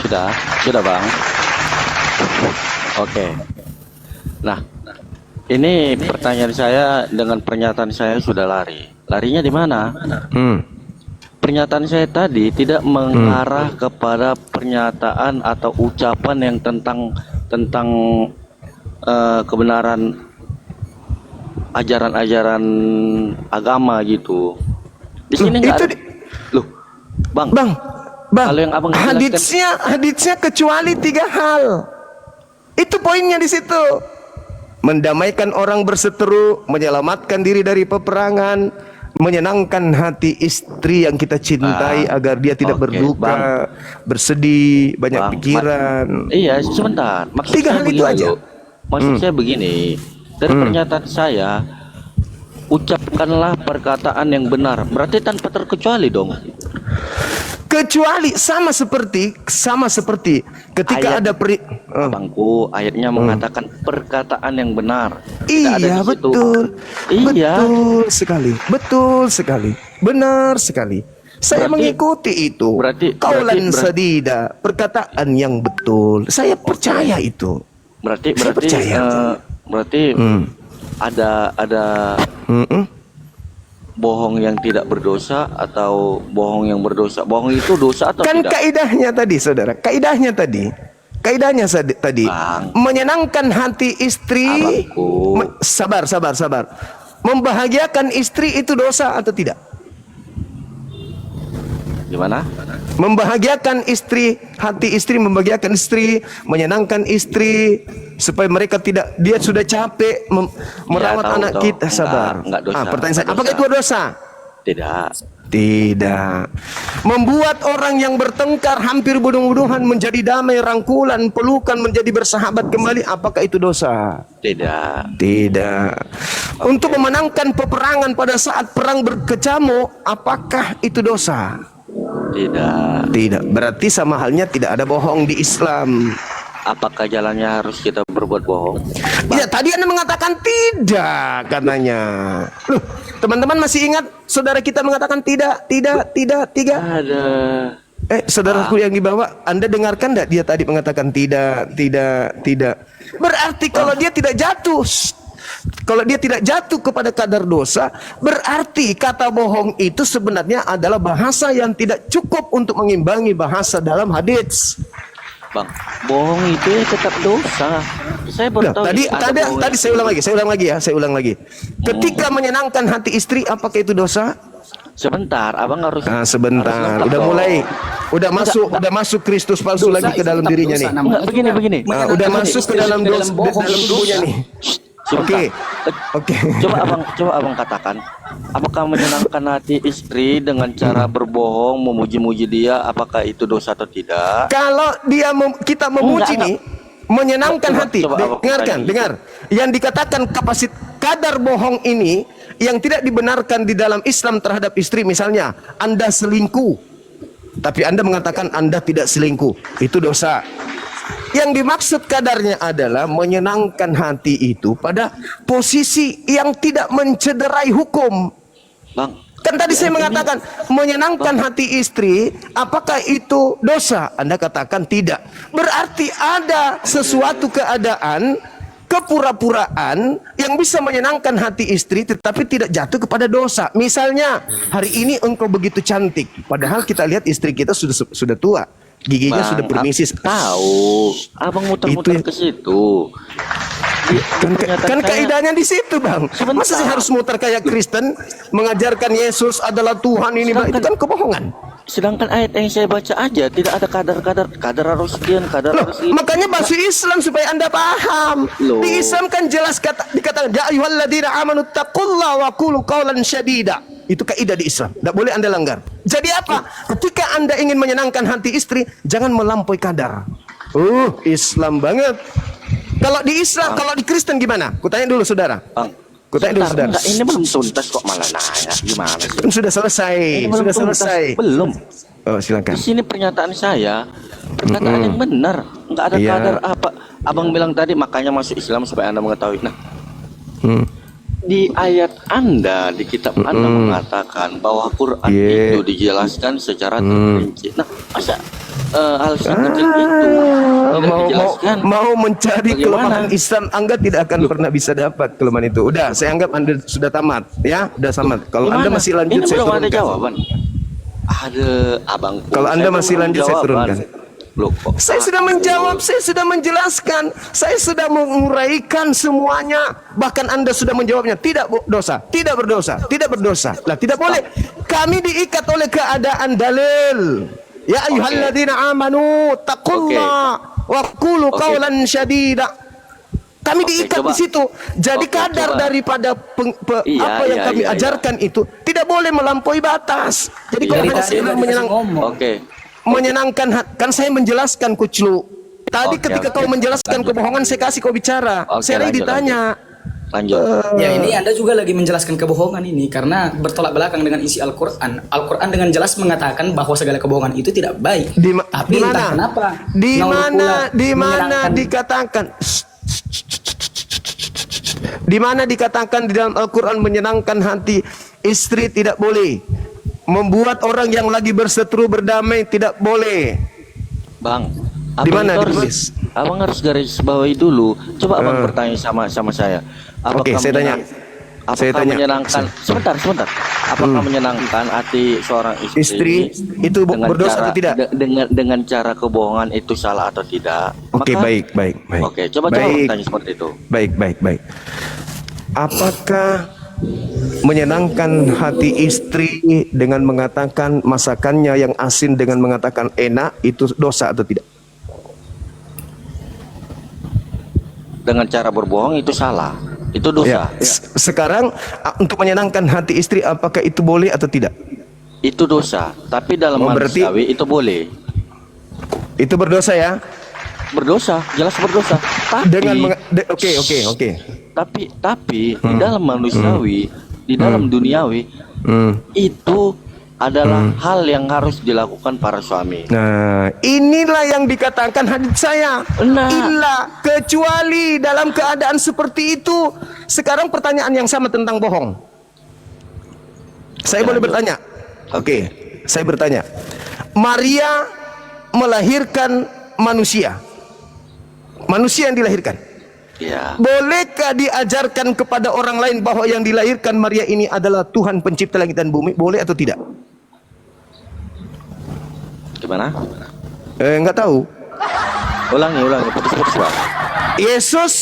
Sudah Bang. Oke. Nah, Ini pertanyaan saya dengan pernyataan saya sudah lari. Larinya di mana? Pernyataan saya tadi tidak mengarah kepada pernyataan atau ucapan yang tentang kebenaran ajaran-ajaran agama gitu. Di sini nggak ada. Loh, Bang. Kalau yang abang jelaskan, haditsnya kecuali 3 hal. Itu poinnya di situ. Mendamaikan orang berseteru, menyelamatkan diri dari peperangan, menyenangkan hati istri yang kita cintai agar dia tidak berduka, bersedih, banyak pikiran. Iya, sebentar. Maksud 3 hal itu aja. Maksud saya begini, dari pernyataan saya, ucapkanlah perkataan yang benar. Berarti tanpa terkecuali dong. Kecuali sama seperti ketika ada Abangku, ayatnya mengatakan perkataan yang benar. Tidak ada iya di situ. betul. Iya. Betul sekali. Benar sekali. Saya mengikuti itu. Kaulan sadida, perkataan yang betul. Saya percaya itu. Berarti ada bohong yang tidak berdosa atau bohong yang berdosa. Bohong itu dosa atau kan tidak? Kaidahnya tadi, saudara. Kaidahnya tadi Bang. menyenangkan hati istri. Sabar. Membahagiakan istri itu dosa atau tidak? Gimana? Membahagiakan istri, hati istri membahagiakan istri, menyenangkan istri supaya mereka tidak, dia sudah capek merawat anak kita. Sabar. Enggak dosa. Pertanyaan saya, apakah itu dosa? Tidak. Membuat orang yang bertengkar hampir bunuh-bunuhan menjadi damai, rangkulan, pelukan, menjadi bersahabat kembali, apakah itu dosa? Tidak. Untuk memenangkan peperangan pada saat perang berkecamuk, apakah itu dosa? Tidak. Berarti sama halnya tidak ada bohong di Islam. Apakah jalannya harus kita berbuat bohong? Ya, tadi Anda mengatakan tidak katanya. Loh, teman-teman masih ingat saudara kita mengatakan tidak. Ada. Saudaraku yang di bawah, Anda dengarkan enggak dia tadi mengatakan tidak. Berarti kalau dia tidak jatuh kepada kadar dosa, berarti kata bohong itu sebenarnya adalah bahasa yang tidak cukup untuk mengimbangi bahasa dalam hadits. Bang, bohong itu tetap dosa. Saya baru tahu. Tadi saya ulang lagi. Ketika menyenangkan hati istri, apakah itu dosa? Sebentar, abang harus. Sebentar. Udah masuk Kristus palsu lagi ke dalam dirinya nih. Enggak, begini. Udah masuk ke dalam tubuhnya nih. Oke. Coba abang katakan, apakah menyenangkan hati istri dengan cara berbohong, memuji-muji dia, apakah itu dosa atau tidak? Kalau kita memuji nih, menyenangkan hati. Dengar. Yang dikatakan kadar bohong ini yang tidak dibenarkan di dalam Islam terhadap istri, misalnya Anda selingkuh, tapi Anda mengatakan Anda tidak selingkuh, itu dosa. Yang dimaksud kadarnya adalah menyenangkan hati itu pada posisi yang tidak mencederai hukum. Bang, kan tadi saya mengatakan menyenangkan hati istri, apakah itu dosa? Anda katakan tidak. Berarti ada sesuatu keadaan, kepura-puraan yang bisa menyenangkan hati istri tetapi tidak jatuh kepada dosa. Misalnya, hari ini engkau begitu cantik, padahal kita lihat istri kita sudah tua. Giginya sudah permisis. Tahu, abang muter-muter ke situ. Kan kaidahnya di situ, Bang. Masa sih harus muter kayak Kristen mengajarkan Yesus adalah Tuhan ini, Bang? Itu kan kebohongan. Sedangkan ayat yang saya baca aja tidak ada kadar harus sekian, harus ini. Makanya bahasa Islam supaya Anda paham. Di Islam kan jelas dikatakan ya ayyuhalladzina amanu taqullaha wa qulu qawlan syadida. Itu kaidah di Islam, tidak boleh Anda langgar. Jadi apa? Ketika Anda ingin menyenangkan hati istri, jangan melampaui kadar. Islam banget. Kalau di Islam, kalau di Kristen gimana? Kutanya dulu saudara. Kutanya dulu saudara. Ini belum tuntas kok malah nanya. Gimana sih? Kan sudah selesai. Sudah selesai. Belum. Silakan. Di sini pernyataan saya, perkataan yang benar. Enggak ada kadar apa. Abang bilang tadi makanya masuk Islam supaya Anda mengetahui. Nah, di ayat Anda, di kitab Anda mengatakan bahwa Quran itu dijelaskan secara terperinci. Nah, masa hal sekecil itu. Mau mencari Bagaimana? kelemahan Islam, Anda tidak akan pernah bisa dapat kelemahan itu. Udah, saya anggap Anda sudah tamat, ya, udah tamat. Kalau Anda masih lanjut, Ini saya belum ada turunkan. jawaban. Ada abangku. Kalau Anda saya masih belum lanjut, saya jawaban. turunkan. Loh, kok Saya sudah menjawab, saya sudah menjelaskan, saya sudah menguraikan semuanya. Bahkan Anda sudah menjawabnya, tidak dosa, tidak berdosa, tidak berdosa. Lah, tidak boleh. Kami diikat oleh keadaan dalil. Ya ayyuhalladzina amanu taqullaha wa qulu qawlan syadida. Kami diikat coba. di situ. Jadi Oke, kadar coba. daripada Iya, apa yang iya, kami iya, iya. ajarkan itu tidak boleh melampaui batas. Jadi kalau Dari hanya tadi senang nggak dikasih ngomong. Oke. menyenangkan kan saya menjelaskan Kuclu. Tadi Oke, ketika oke. kau menjelaskan kebohongan saya kasih kau bicara. Oke, Saya lagi lanjut, ditanya. Lanjut. Ya ini Anda juga lagi menjelaskan kebohongan ini karena bertolak belakang dengan isi Al-Quran. Al-Quran dengan jelas mengatakan bahwa segala kebohongan itu tidak baik. Tapi di entah mana? kenapa Di mau mana? pula Di mana menyenangkan. dikatakan? Di mana dikatakan di dalam Al-Quran menyenangkan hati istri tidak boleh. Membuat orang yang lagi berseteru berdamai tidak boleh. Bang, Di mana itu ditulis? Abang harus garis bawahi dulu. Coba abang bertanya sama saya. Oke, saya tanya. Apakah Saya tanya. menyenangkan? Sebentar. Apakah menyenangkan hati seorang Istri itu berdosa atau tidak? Dengan cara kebohongan itu salah atau tidak? Oke, Maka- baik. Oke, coba Baik. tanya seperti itu. Baik. Apakah menyenangkan hati istri dengan mengatakan masakannya yang asin dengan mengatakan enak itu dosa atau tidak? Dengan cara berbohong itu salah. Itu dosa. Ya. Sekarang untuk menyenangkan hati istri apakah itu boleh atau tidak? Itu dosa. Tapi dalam berarti- manusiawi itu boleh. Itu berdosa ya? Berdosa, jelas berdosa. Tapi Dengan Oke. tapi di dalam manusiawi, di dalam duniawi itu adalah hal yang harus dilakukan para suami. Nah, inilah yang dikatakan hadits saya. Nah. Illa kecuali dalam keadaan seperti itu. Sekarang pertanyaan yang sama tentang bohong. Saya boleh bertanya? Oke, saya bertanya. Maria melahirkan manusia. Manusia yang dilahirkan. Ya, Bolehkah diajarkan kepada orang lain bahwa yang dilahirkan Maria ini adalah Tuhan pencipta langit dan bumi? Boleh atau tidak? gimana? Enggak tahu. Ulangi, putus-putus, Bang. Yesus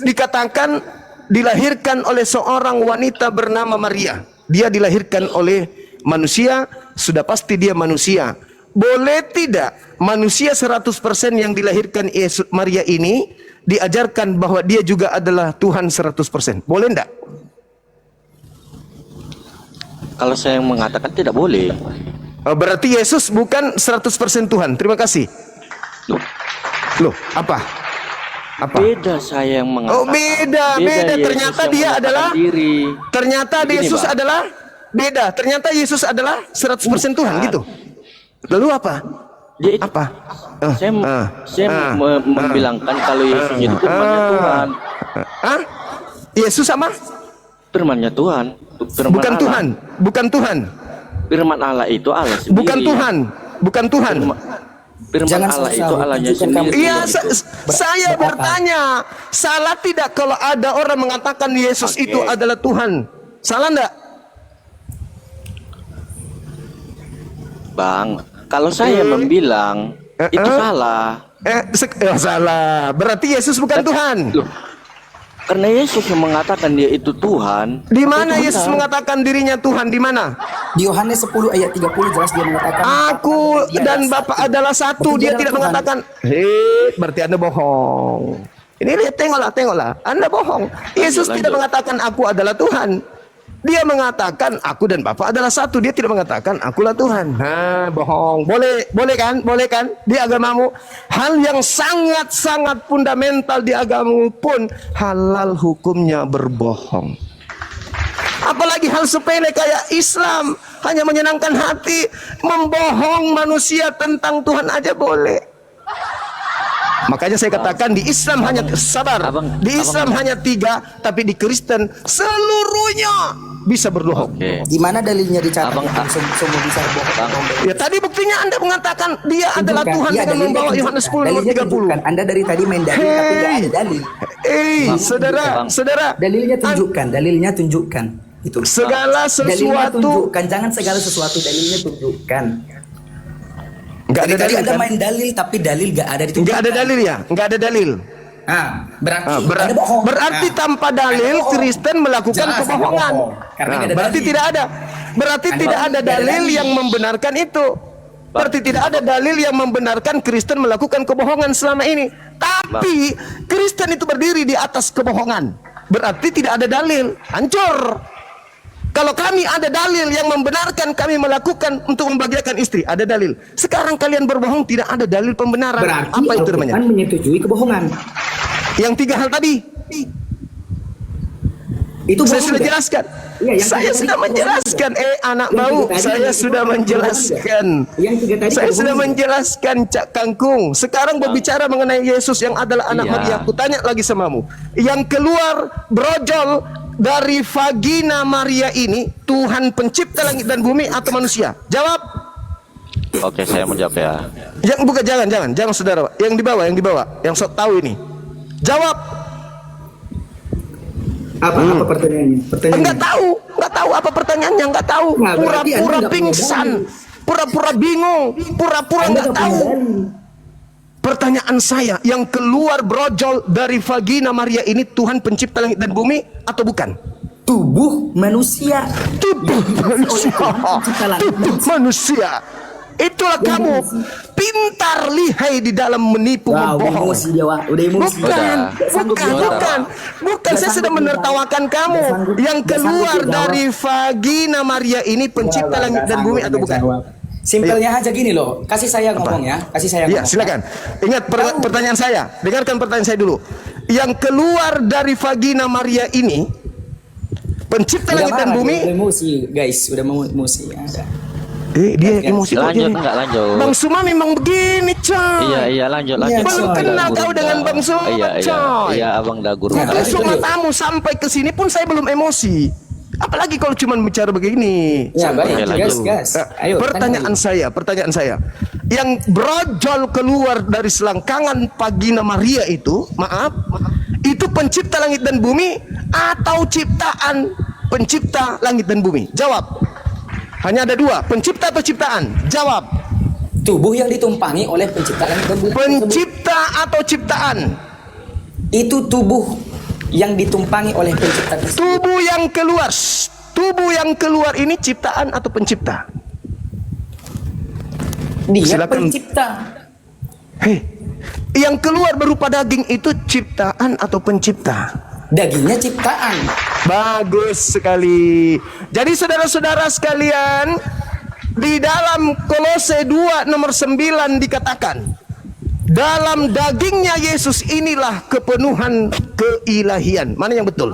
dikatakan dilahirkan oleh seorang wanita bernama Maria. Dia dilahirkan oleh manusia, sudah pasti dia manusia. Boleh tidak manusia 100% yang dilahirkan Yesus Maria ini diajarkan bahwa dia juga adalah Tuhan 100%? Boleh enggak? Kalau saya mengatakan tidak boleh. Berarti Yesus bukan 100% Tuhan. Terima kasih. Loh, apa? Beda saya yang mengatakan. Oh, beda. Yesus Ternyata yang dia mengatakan adalah diri. Ternyata Begini, Yesus Bang. adalah beda. Ternyata Yesus adalah 100% Tuhan gitu. Lalu apa? Dia itu, Apa? saya membilangkan kalau Yesus itu firman-Nya Tuhan. Yesus sama? Firman-Nya Tuhan. Firman Bukan Allah. Tuhan. Bukan Tuhan. Firman Allah itu Allah sendiri. Bukan Tuhan. Bukan Tuhan. Firman Jangan Allah susah, itu Allahnya tunjukkan kamu. sendiri. Iya, saya bertanya, salah tidak kalau ada orang mengatakan Yesus Oke. itu adalah Tuhan? Salah enggak? Bang, kalau saya membilang itu salah. Salah. Berarti Yesus bukan Tuhan. Loh, karena Yesus yang mengatakan dia itu Tuhan. Di mana itu Yesus benar. mengatakan dirinya Tuhan? Di mana? Di Yohanes 10 ayat 30 jelas dia mengatakan Aku dia dan adalah Bapa satu. adalah satu. Berarti Dia adalah tidak Tuhan. mengatakan, berarti Anda bohong. Ini lihat, tengoklah. Anda bohong. Yesus Lanjut. tidak mengatakan aku adalah Tuhan. Dia mengatakan aku dan Bapa adalah satu. Dia tidak mengatakan akulah Tuhan. Nah, bohong. Boleh kan? Di agamamu hal yang sangat-sangat fundamental di agamamu pun halal hukumnya berbohong. Apalagi hal sepele kayak Islam, hanya menyenangkan hati, membohong manusia tentang Tuhan aja boleh. Makanya saya katakan di Islam hanya sabar. Di Islam hanya 3, tapi di Kristen seluruhnya bisa berbohong. Oke. Di mana dalilnya dicatat Abang- itu semua bisa bohong? Ya tadi buktinya Anda mengatakan dia adalah Tunjukkan. Tuhan Iya, dengan dalilnya membawa tunjukkan. Yohanes 10 nomor Dalilnya 30. tunjukkan. Anda dari tadi main dalil tapi nggak ada dalil. Saudara, Bang. saudara. Dalilnya tunjukkan, dalilnya tunjukkan. Itu. Segala Dalilnya sesuatu. tunjukkan, jangan segala sesuatu, dalilnya tunjukkan. Enggak ada Tadi dalil Anda kan? main dalil tapi dalil nggak ada ditunjukkan. Enggak ada dalil ya? Enggak ada dalil. Berarti Ber- Anda bohong. berarti tanpa dalil Anda bohong. Kristen melakukan Jelas Anda kebohongan. bohong. Karena nggak ada Berarti dalil. tidak ada. Berarti Anda tidak bohong, ada nggak ada dalil dalil. yang membenarkan itu. Berarti tidak ada dalil yang membenarkan Kristen melakukan kebohongan selama ini. Tapi Kristen itu berdiri di atas kebohongan. Berarti tidak ada dalil. Hancur. Kalau kami ada dalil yang membenarkan kami melakukan untuk membahagiakan istri, ada dalil. Sekarang kalian berbohong, tidak ada dalil pembenaran. Berarti Apa itu namanya? Al-Quran menyetujui kebohongan. Yang 3 hal tadi. Itu Saya bohong sudah nggak? jelaskan. Iya, yang Saya tiga sudah tadi menjelaskan. Anak Yang bau, tiga tadi saya itu sudah bohong menjelaskan. Yang tiga tadi Saya bohong sudah juga. menjelaskan, Cak Kangkung. Sekarang berbicara mengenai Yesus yang adalah anak Iya. Maria. Aku tanya lagi samamu. Yang keluar brojol dari vagina Maria ini, Tuhan pencipta langit dan bumi atau manusia? Jawab. Oke, saya menjawab ya. Yang bukan, jangan saudara. Yang di bawah, yang sok tahu ini. Jawab. Apa pertanyaannya? Enggak tahu apa pertanyaannya, enggak tahu. Nah, berarti Anda Pura-pura nggak punya pingsan, dalil. pura-pura bingung, pura-pura Anda enggak nggak tahu. punya dalil. Pertanyaan saya, yang keluar brojol dari vagina Maria ini Tuhan pencipta langit dan bumi atau bukan? Tubuh manusia. Tubuh manusia. Pencipta langit dan Tubuh manusia. Itulah kamu pintar lihai di dalam menipu, Wah, udah membohong. emosi dia, Wak. Udah emosi. Bukan, sanggup bukan, dia, Wak. bukan. Saya sanggup sedang dia, menertawakan Wak. kamu. Nggak sanggup- Yang nggak keluar sanggup dia, dari vagina Maria ini pencipta Wak, langit nggak dan bumi sanggup atau dia bukan? jawab. Simpelnya aja gini loh. Kasih saya ngomong ya. Kasih saya Iya, ngomong. silakan. Ingat pertanyaan saya. Dengarkan pertanyaan saya dulu. Yang keluar dari vagina Maria ini pencipta Udah langit dan marah, bumi. udah emosi, guys. Udah mau emosi. Ada. Dia Ya, emosi kok Lanjut jadi. enggak lanjut? Bang Suma memang begini, coy. Iya, lanjut. Iya, Belum coy. kenal Guru kau dengan enggak. Bang Suma, Iya, coy. iya, Abang dah guru. Nah, enggak. lanjut. Semua tamu sampai ke sini pun saya belum emosi. Apalagi kalau cuma bicara begini. Ya, baik. Oke, lanjut. Gas. Ayo. Pertanyaan saya. Yang brojol keluar dari selangkangan vagina Maria itu, itu pencipta langit dan bumi atau ciptaan pencipta langit dan bumi? Jawab. Hanya ada 2, pencipta atau ciptaan? Jawab. Tubuh yang ditumpangi oleh pencipta langit dan bumi. Pencipta atau ciptaan? Itu tubuh yang ditumpangi oleh pencipta tersebut. Tubuh yang keluar ini ciptaan atau pencipta? Dia Silakan. pencipta. Hei, yang keluar berupa daging itu ciptaan atau pencipta? Dagingnya ciptaan. Bagus sekali. Jadi saudara-saudara sekalian, di dalam Kolose 2 nomor 9 dikatakan, dalam dagingnya Yesus inilah kepenuhan keilahian. Mana yang betul?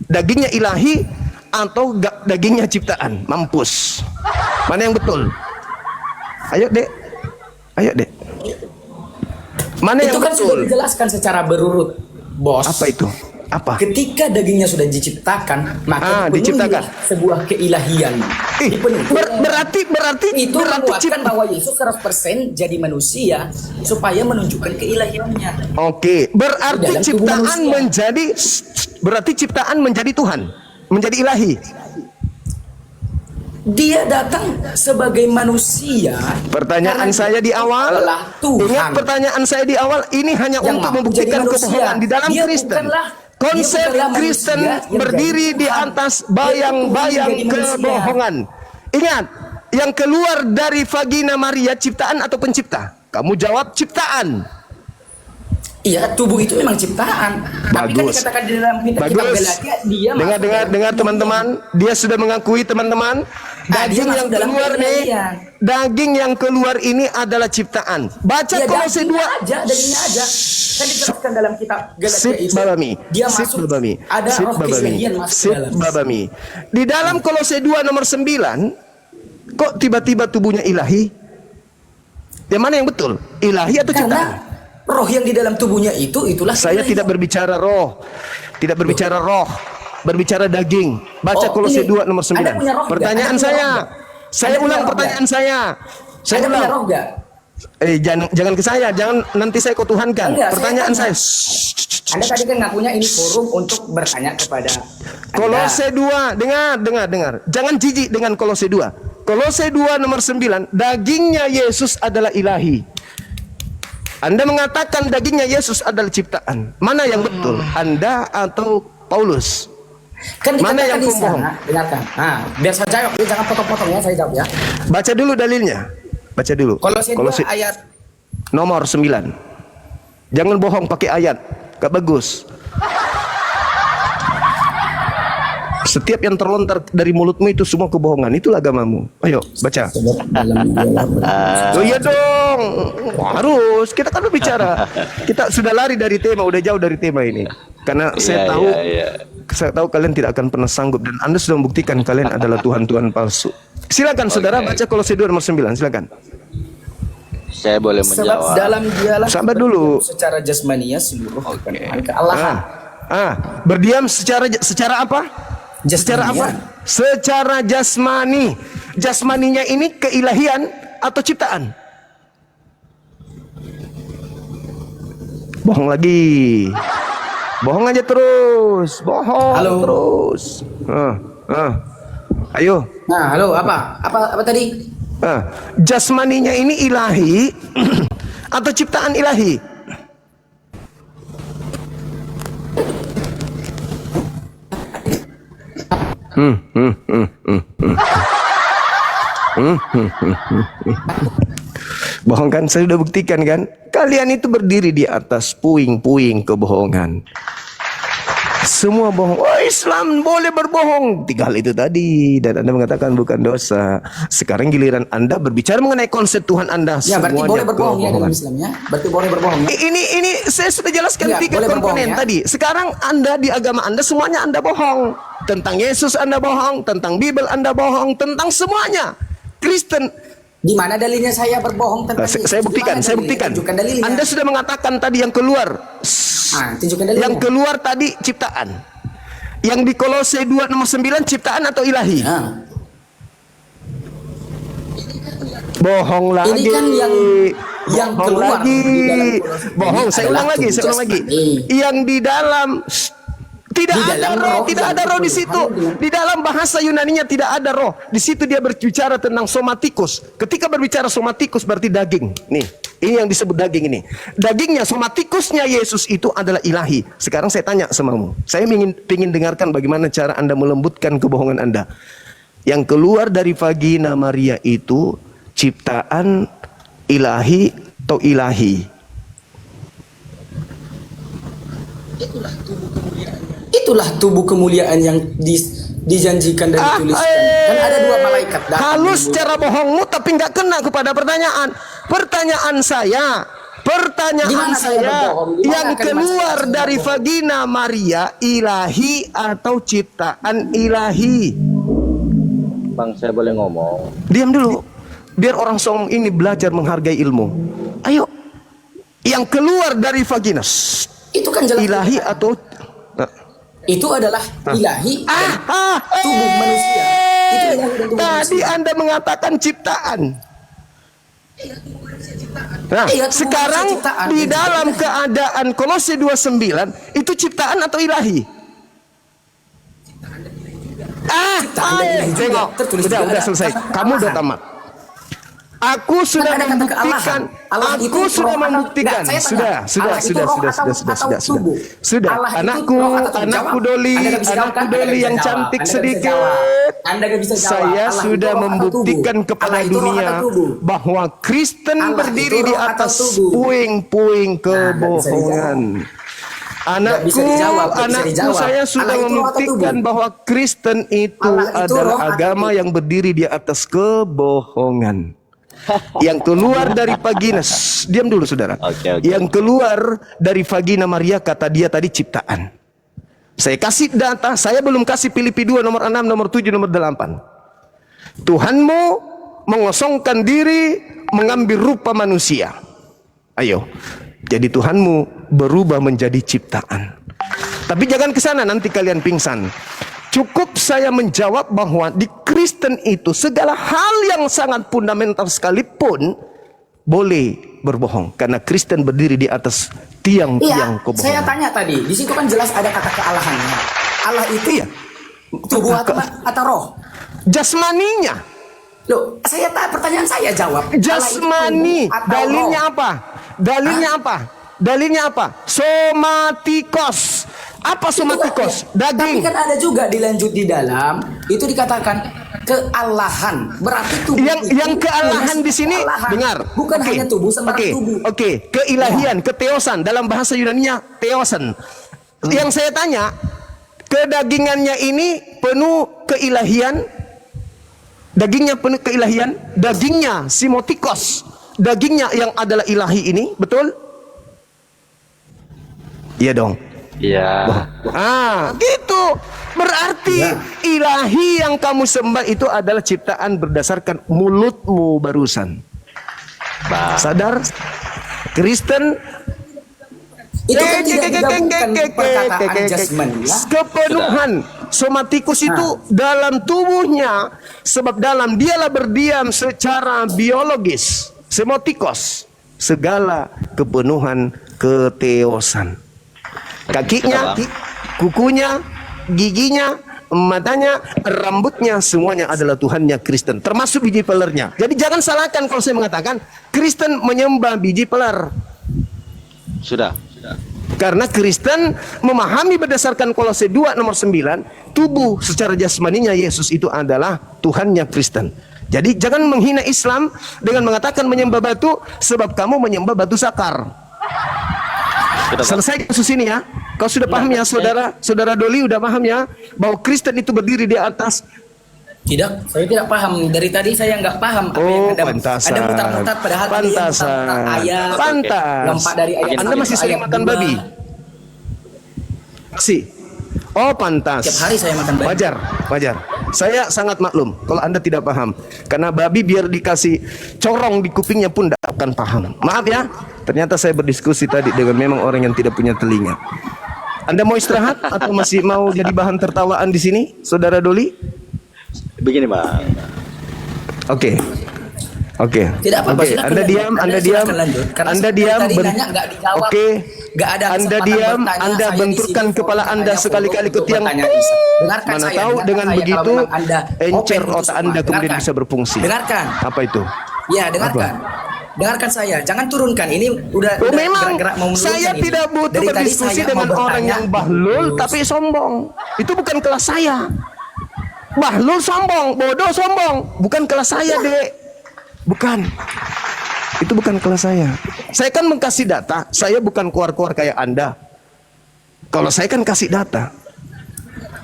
Dagingnya ilahi atau dagingnya ciptaan? Mampus. Mana yang betul? Ayo dek. Mana Itu yang kan sudah betul? dijelaskan secara berurut, bos. Apa itu? Apa? Ketika dagingnya sudah diciptakan, maka diciptakan. sebuah keilahian. Dipenuhi. Berarti Itu menguatkan cipta. bahwa Yesus 100% jadi manusia supaya menunjukkan keilahiannya. Oke, berarti Dalam tubuh manusia. berarti ciptaan menjadi Tuhan, menjadi ilahi. Dia datang sebagai manusia. Pertanyaan karena saya di awal, adalah Tuhan. ingat pertanyaan saya di awal, ini hanya Yang untuk mampu membuktikan jadi manusia. kebohongan di dalam Dia Kristen. bukanlah- Konsep dia bukanlah Kristen manusia yang berdiri jadi di Tuhan. atas Dia bayang-bayang Tuhan yang jadi manusia. kebohongan. Ingat, yang keluar dari vagina Maria ciptaan atau pencipta? Kamu jawab ciptaan. Iya, tubuh itu memang ciptaan. Tapi kan Bagus. dikatakan di dalam kitab Bagus. Galatia, dia masuk Dengar dalam teman-teman, dia sudah mengakui teman-teman, Dia daging yang masuk dalam keluar nih, keilahian. daging yang keluar ini adalah ciptaan. Baca Ya, Kolose 2. dagingnya aja. Kan dijelaskan dalam kitab Galatia Sip itu. Babami. Dia Sip masuk. Babami. Ada Sip roh Babami. keilahian masuk Sip ke dalam. Babami. Di dalam Kolose 2 nomor 9, kok tiba-tiba tubuhnya ilahi? Yang mana yang betul? Ilahi atau ciptaan? Karena roh yang di dalam tubuhnya itulah Saya keilahian. tidak berbicara roh. Tidak berbicara roh. berbicara daging. Baca Oh, Kolose ini. 2 nomor Anda 9. punya roh nggak? Pertanyaan Anda punya saya. roh nggak? Saya Anda punya ulang roh pertanyaan saya. Saya Anda punya ulang. roh nggak? Jangan ke saya, jangan nanti saya kau tuhankan. Enggak, Pertanyaan saya saya. Anda tadi kan ngakunya ini forum untuk bertanya kepada Kolose 2, dengar. Jangan jijik dengan Kolose 2. Kolose 2 nomor 9, dagingnya Yesus adalah ilahi. Anda mengatakan dagingnya Yesus adalah ciptaan. Mana yang betul? Anda atau Paulus? Kan Mana yang dikatakan di pembohong? sana, dengarkan. Nah, biar saya jawab, ya, jangan potong-potong ya, saya jawab ya. Baca dulu dalilnya. Baca dulu. Kolose 2 ayat nomor 9. Jangan bohong pakai ayat. Gak bagus. Setiap yang terlontar dari mulutmu itu semua kebohongan. Itulah agamamu. Ayo, baca. Oh iya dong. Harus. Kita kan berbicara. Kita sudah lari dari tema, udah jauh dari tema ini. Karena saya tahu saya tahu kalian tidak akan pernah sanggup, dan Anda sudah membuktikan kalian adalah Tuhan-Tuhan palsu. Silakan saudara baca Kolose 2 nomor 9, silakan. Saya boleh sebab menjawab. dalam dialah Sabar dulu. secara jasmania seluruh kepenuhan kealahan. Berdiam secara apa? Secara apa? Secara jasmani. Jasmaninya ini keilahian atau ciptaan? Bohong lagi. Bohong aja terus. Bohong terus. Ayo. Nah, halo, apa tadi? Jasmaninya ini ilahi atau ciptaan ilahi? Bohong kan? Saya sudah buktikan kan? Kalian itu berdiri di atas puing-puing kebohongan. Semua bohong. Oh, Islam boleh berbohong. 3 hal itu tadi. Dan Anda mengatakan bukan dosa. Sekarang giliran Anda berbicara mengenai konsep Tuhan Anda. Ya, berarti boleh berbohong ya dalam Islam ya. Berarti boleh berbohong ya. Ini saya sudah jelaskan Ya, 3 boleh berbohong, komponen ya. tadi. Sekarang Anda di agama Anda semuanya Anda bohong. Tentang Yesus Anda bohong, tentang Bible Anda bohong, tentang semuanya. Kristen. Di mana dalilnya saya berbohong tentang Saya buktikan, saya buktikan. Tunjukkan dalilnya. Anda sudah mengatakan tadi yang keluar. Tunjukkan dalilnya. Yang keluar tadi ciptaan. Yang di Kolose 2 nomor 9 ciptaan atau ilahi? Bohong lagi. Ini kan yang bohong keluar lagi. di dalam Kolose Bohong. ini Saya ulang adalah lagi. Saya ulang lagi. Yang di dalam tidak Di ada dalam roh, roh tidak yang ada roh di betul. situ. Di dalam bahasa Yunaninya tidak ada roh. Di situ dia berbicara tentang somatikus. Ketika berbicara somatikus berarti daging. Nih, ini yang disebut daging ini. Dagingnya, somatikusnya Yesus itu adalah ilahi. Sekarang saya tanya samamu. Saya ingin dengarkan bagaimana cara Anda melembutkan kebohongan Anda. Yang keluar dari vagina Maria itu ciptaan ilahi atau ilahi? Itulah tubuh kemuliaan yang dijanjikan dan dituliskan. Kan ada 2 malaikat datang. Halus cara bohongmu tapi nggak kena kepada pertanyaan. Pertanyaan saya Gimana saya berbohong? Gimana yang akan keluar saya dari berbohong? vagina Maria ilahi atau ciptaan ilahi? Bang, saya boleh ngomong. Diam dulu. Biar orang song ini belajar menghargai ilmu. Ayo. Yang keluar dari vagina Itu kan jelas. ilahi atau Itu adalah ilahi dan tubuh manusia. Itu ilahi dan tubuh tadi manusia. Anda mengatakan ciptaan. Nah, Iya, tubuh sekarang manusia ciptaan. di dalam keadaan Kolose 2:9 itu ciptaan atau ilahi? Ciptaan dan ilahi juga. Tengok. Tertulis Udah juga ada selesai. kata Kamu udah kealahan. tamat. Aku sudah Kan ada kata membuktikan. kealahan. Allah itu Aku sudah roh atau- membuktikan. Enggak, saya tanya. Sudah. Allah itu roh atau tubuh? Sudah. Allah itu Anakku, roh atau tubuh? anakku Jawab. Doli, Anda nggak bisa jawab, anakku kan? Anda nggak Doli bisa yang jawab. cantik Anda nggak bisa sedikit. jawab. Anda nggak bisa jawab. Saya Allah itu sudah roh atau membuktikan tubuh? kepada Allah itu roh dunia atau tubuh? bahwa Kristen Allah berdiri itu di roh atau atas tubuh? puing-puing nggak bisa kebohongan. Nggak bisa dijawab, nggak bisa Anakku, dijawab. saya sudah Allah itu roh atau membuktikan tubuh? bahwa Kristen itu Allah itu roh adalah atau agama tubuh? yang berdiri di atas kebohongan. Yang keluar dari vagina, diam dulu saudara. Oke. Yang keluar dari vagina Maria kata dia tadi ciptaan. Saya kasih data, saya belum kasih Filipi 2 nomor 6, nomor 7, nomor 8. Tuhanmu mengosongkan diri, mengambil rupa manusia. Ayo. Jadi Tuhanmu berubah menjadi ciptaan. Tapi jangan ke sana, nanti kalian pingsan. Cukup saya menjawab bahwa di Kristen itu segala hal yang sangat fundamental sekalipun boleh berbohong, karena Kristen berdiri di atas tiang-tiang kebohongan. Saya tanya tadi, di situ kan jelas ada kata kealahannya. Allah itu tubuh atau roh? Jasmaninya. Loh, pertanyaan saya jawab. Jasmani. Dalilnya apa? Dalilnya apa? Dalilnya apa? Somatikos. Apa somatikos? Daging. Tapi kan ada juga dilanjut di dalam itu dikatakan kealahan. Berarti tubuh yang kealahan di sini dengar. Bukan hanya tubuh sama tubuh. Keilahian, keteosan dalam bahasa Yunani-nya theosan. Yang saya tanya, kedagingannya ini penuh keilahian. Dagingnya penuh keilahian, dagingnya simotikos. Dagingnya yang adalah ilahi ini, betul? Iya dong. Iya. Gitu. Berarti ilahi yang kamu sembah itu adalah ciptaan berdasarkan mulutmu barusan. Sadar? Kristen itu kan tidak digabungkan perkataan jasmani. Kepenuhan somatikus itu dalam tubuhnya, sebab dalam dialah berdiam secara biologis, semotikos, segala kepenuhan keteosan. Kakinya, kukunya, giginya, matanya, rambutnya, semuanya adalah Tuhannya Kristen, termasuk biji pelernya. Jadi jangan salahkan kalau saya mengatakan Kristen menyembah biji peler. Sudah. Karena Kristen memahami berdasarkan Kolose 2 nomor 9, tubuh secara jasmaninya Yesus itu adalah Tuhannya Kristen. Jadi jangan menghina Islam dengan mengatakan menyembah batu, sebab kamu menyembah batu sakar. Selesai kasus ini ya. Kau sudah paham ya, saudara Doli udah paham ya, bahwa Kristen itu berdiri di atas. Tidak, saya tidak paham. Dari tadi saya nggak paham apa yang ada mutar-mutar, padahal tadi yang mutar-mutar ayat. Lompat dari ayat. Anda masih sering makan babi? Oh, pantas. Setiap hari saya makan babi. Wajar. Saya sangat maklum kalau Anda tidak paham. Karena babi biar dikasih corong di kupingnya pun tidak akan paham. Maaf ya, ternyata saya berdiskusi tadi dengan memang orang yang tidak punya telinga. Anda mau istirahat atau masih mau jadi bahan tertawaan di sini, saudara Doli? Begini, Bang. Oke. Tidak apa-apa. Anda diam. Anda diam. Oke. Anda diam. Anda benturkan kepala Anda sekali-kali ke tiang. Mana tahu dengan begitu encer otak Anda kemudian bisa berfungsi. Dengarkan. Apa itu? Ya, dengarkan. Dengarkan saya, jangan turunkan. Ini udah memang gerak-gerak mau menurunkan. Saya tidak butuh berdiskusi dengan orang yang bahlul tapi sombong. Itu bukan kelas saya. Bahlul sombong, bodoh sombong, bukan kelas saya, Dek. Bukan. Itu bukan kelas saya. Saya kan mengkasih data, saya bukan keluar-keluar kayak Anda. Kalau saya kan kasih data.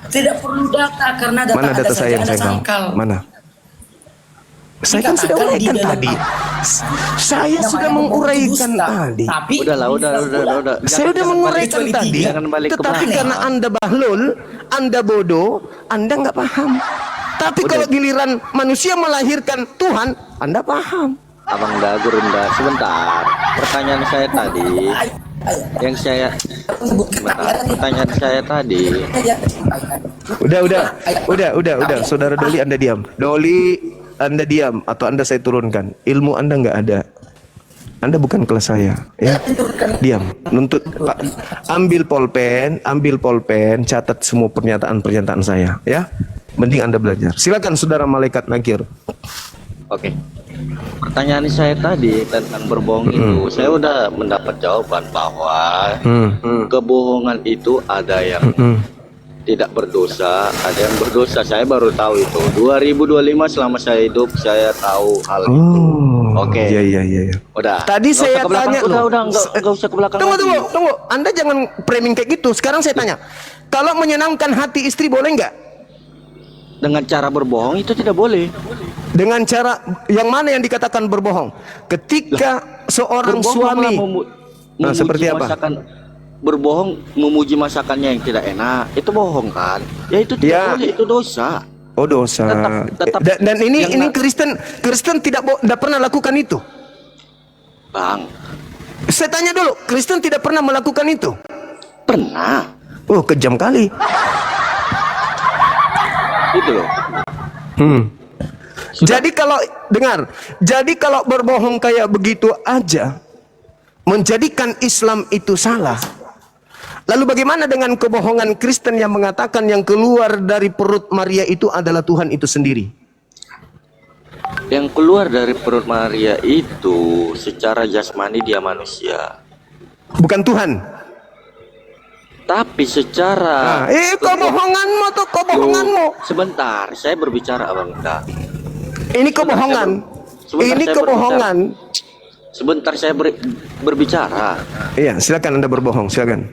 Tidak perlu data karena data mana data saya yang saya sangkal. Mana? Saya kan sudah uraikan tadi. Saya sudah menguraikan tadi. Tapi udah. Saya sudah menguraikan tadi. Tetapi karena Anda bahlul, Anda bodoh, Anda nggak paham. Tapi kalau giliran manusia melahirkan Tuhan, Anda paham. Abang Dagur rendah. Sebentar. Pertanyaan saya tadi. Pertanyaan saya tadi. Udah. Saudara Doli, Anda diam. Doli, Anda diam atau Anda saya turunkan. Ilmu Anda nggak ada. Anda bukan kelas saya, ya. Diam. Nuntut, Pak. Ambil polpen, catat semua pernyataan saya, ya. Mending Anda belajar. Silakan saudara malaikat nakir. Oke. Pertanyaan saya tadi tentang berbohong itu, saya udah mendapat jawaban bahwa kebohongan itu ada yang tidak berdosa, ada yang berdosa. Saya baru tahu itu. 2025 selama saya hidup saya tahu hal itu. Oke. Iya. Udah. Tadi saya tanya enggak usah ke belakang. Tunggu. Anda jangan framing kayak gitu. Sekarang saya tanya. Kalau menyenangkan hati istri boleh nggak? Dengan cara berbohong itu tidak boleh. Dengan cara yang mana yang dikatakan berbohong? Ketika seorang suami seperti apa? Berbohong memuji masakannya yang tidak enak, itu bohong kan? Ya itu tidak boleh, itu dosa. Oh, dosa. Tetap dan ini Kristen tidak pernah lakukan itu. Bang, saya tanya dulu, Kristen tidak pernah melakukan itu? pernah. Oh, kejam kali. Itu loh. Jadi kalau dengar, jadi kalau berbohong kayak begitu aja menjadikan Islam itu salah. Lalu bagaimana dengan kebohongan Kristen yang mengatakan yang keluar dari perut Maria itu adalah Tuhan itu sendiri? Yang keluar dari perut Maria itu secara jasmani dia manusia, Bukan Tuhan. tapi secara Kebohonganmu tuh, kebohonganmu. sebentar, saya berbicara Abang Da. Ini kebohongan. Sebentar, Ini saya kebohongan. Sebentar saya berbicara. Iya, silakan Anda berbohong, silakan.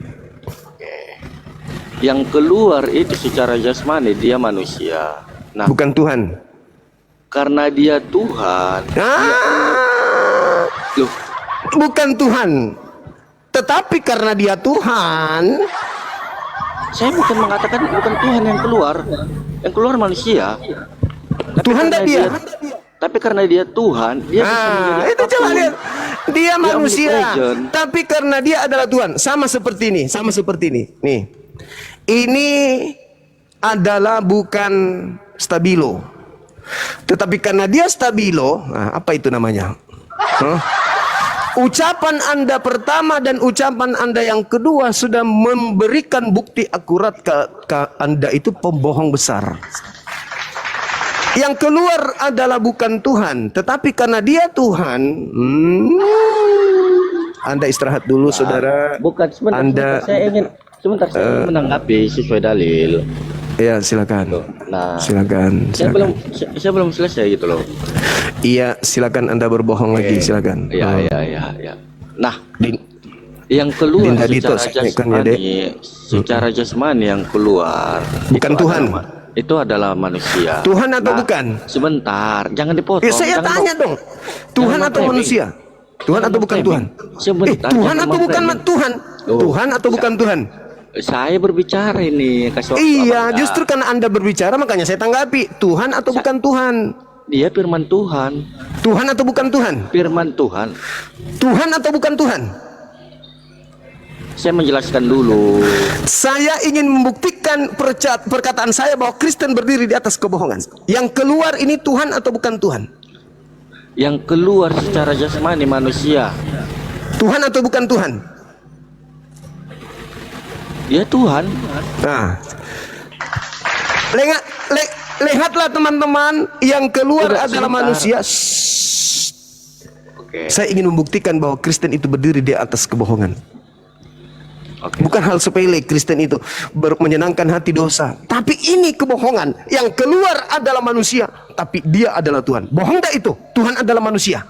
Yang keluar itu secara jasmani dia manusia. Nah, Bukan Tuhan. karena dia Tuhan, loh, Bukan Tuhan. Tetapi karena dia Tuhan, saya bukan mengatakan bukan Tuhan yang keluar manusia. Tapi Tuhan karena tak dia. Tapi karena dia Tuhan, dia bisa menjadi itu coba apapun. lihat. Dia manusia, omnipresent. tapi karena dia adalah Tuhan. Sama seperti ini, Nih. Ini adalah bukan stabilo. Tetapi karena dia stabilo, apa itu namanya? Ucapan Anda pertama dan ucapan Anda yang kedua sudah memberikan bukti akurat ke Anda itu pembohong besar. Yang keluar adalah bukan Tuhan, tetapi karena dia Tuhan, Anda istirahat dulu, saudara. Bukan sebentar, Anda, saya ingin menanggapi sesuai dalil. ya silakan. Nah, Silakan. saya belum selesai gitu loh. Iya, silakan Anda berbohong lagi, silakan. Iya. Nah, yang keluar Dinda Dito, secara jasmani yang keluar Bukan itu Tuhan. Itu adalah manusia. Tuhan atau Nah, bukan? Sebentar, jangan dipotong. Saya jangan tanya dong. Tuhan atau manusia? Tuhan atau bukan Tuhan? Sebentar, Tuhan jangan atau bukan memframing. Tuhan? Oh, Tuhan atau bukan Tuhan? Saya berbicara ini. Kasih waktu Iya, Abang Da. justru karena Anda berbicara makanya saya tanggapi. Tuhan atau bukan Tuhan? Dia firman Tuhan. Tuhan atau bukan Tuhan? Firman Tuhan. Tuhan atau bukan Tuhan? Saya menjelaskan dulu. Saya ingin membuktikan perkataan saya bahwa Kristen berdiri di atas kebohongan. Yang keluar ini Tuhan atau bukan Tuhan? Yang keluar secara jasmani manusia. Tuhan atau bukan Tuhan? Dia Tuhan. Nah, lihatlah teman-teman, yang keluar Udah, adalah sebentar. manusia. Oke. Saya ingin membuktikan bahwa Kristen itu berdiri di atas kebohongan. Oke. Bukan hal sepele Kristen itu menyenangkan hati dosa. Tapi ini kebohongan. Yang keluar adalah manusia, tapi dia adalah Tuhan. Bohong tak itu? Tuhan adalah manusia.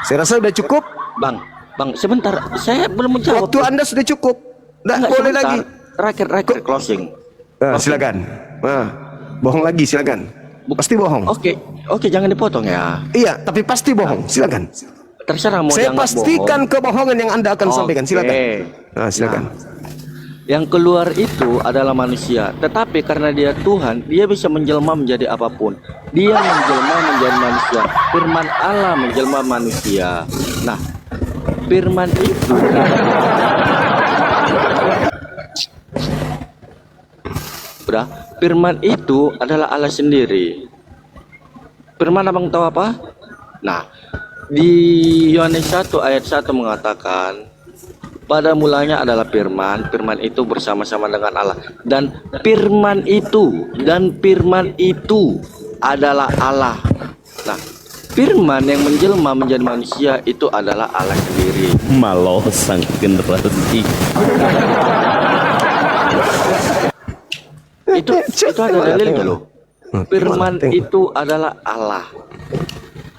Saya rasa sudah cukup. Bang, sebentar. Saya belum menjawab. Waktu Anda sudah cukup. Tidak Enggak, boleh sebentar. lagi. Terakhir closing. Silakan. Bohong lagi, silakan. Pasti bohong. Oke, jangan dipotong ya. Iya, tapi pasti bohong. Silakan. Terserah mau Saya dianggap pastikan bohong. kebohongan yang Anda akan sampaikan. Silakan. Silakan. Yang keluar itu adalah manusia, tetapi karena dia Tuhan, dia bisa menjelma menjadi apapun. Dia menjelma menjadi manusia. Firman Allah menjelma manusia. Nah, firman itu firman itu adalah Allah sendiri. Firman abang tahu apa? Nah, di Yohanes 1 ayat 1 mengatakan, pada mulanya adalah firman, firman itu bersama-sama dengan Allah, dan firman itu adalah Allah. Nah, firman yang menjelma menjadi manusia itu adalah Allah sendiri. Malo sang generasi. Itu ada dalilnya loh. Firman itu adalah Allah.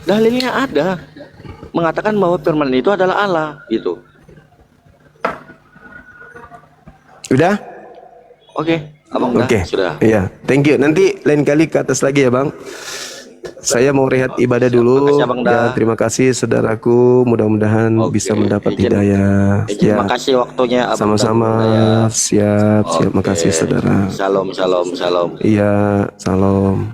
Dalilnya ada, mengatakan bahwa firman itu adalah Allah gitu. Udah? Oke, abang dah sudah. Iya, thank you. Nanti lain kali ke atas lagi ya, Bang. Saya mau rehat ibadah dulu. Terima kasih, Abang Da. Terima kasih saudaraku. Mudah-mudahan bisa mendapat hidayah. Terima kasih waktunya abang. Sama-sama. Siap. Makasih saudara. Salam. Iya, salam.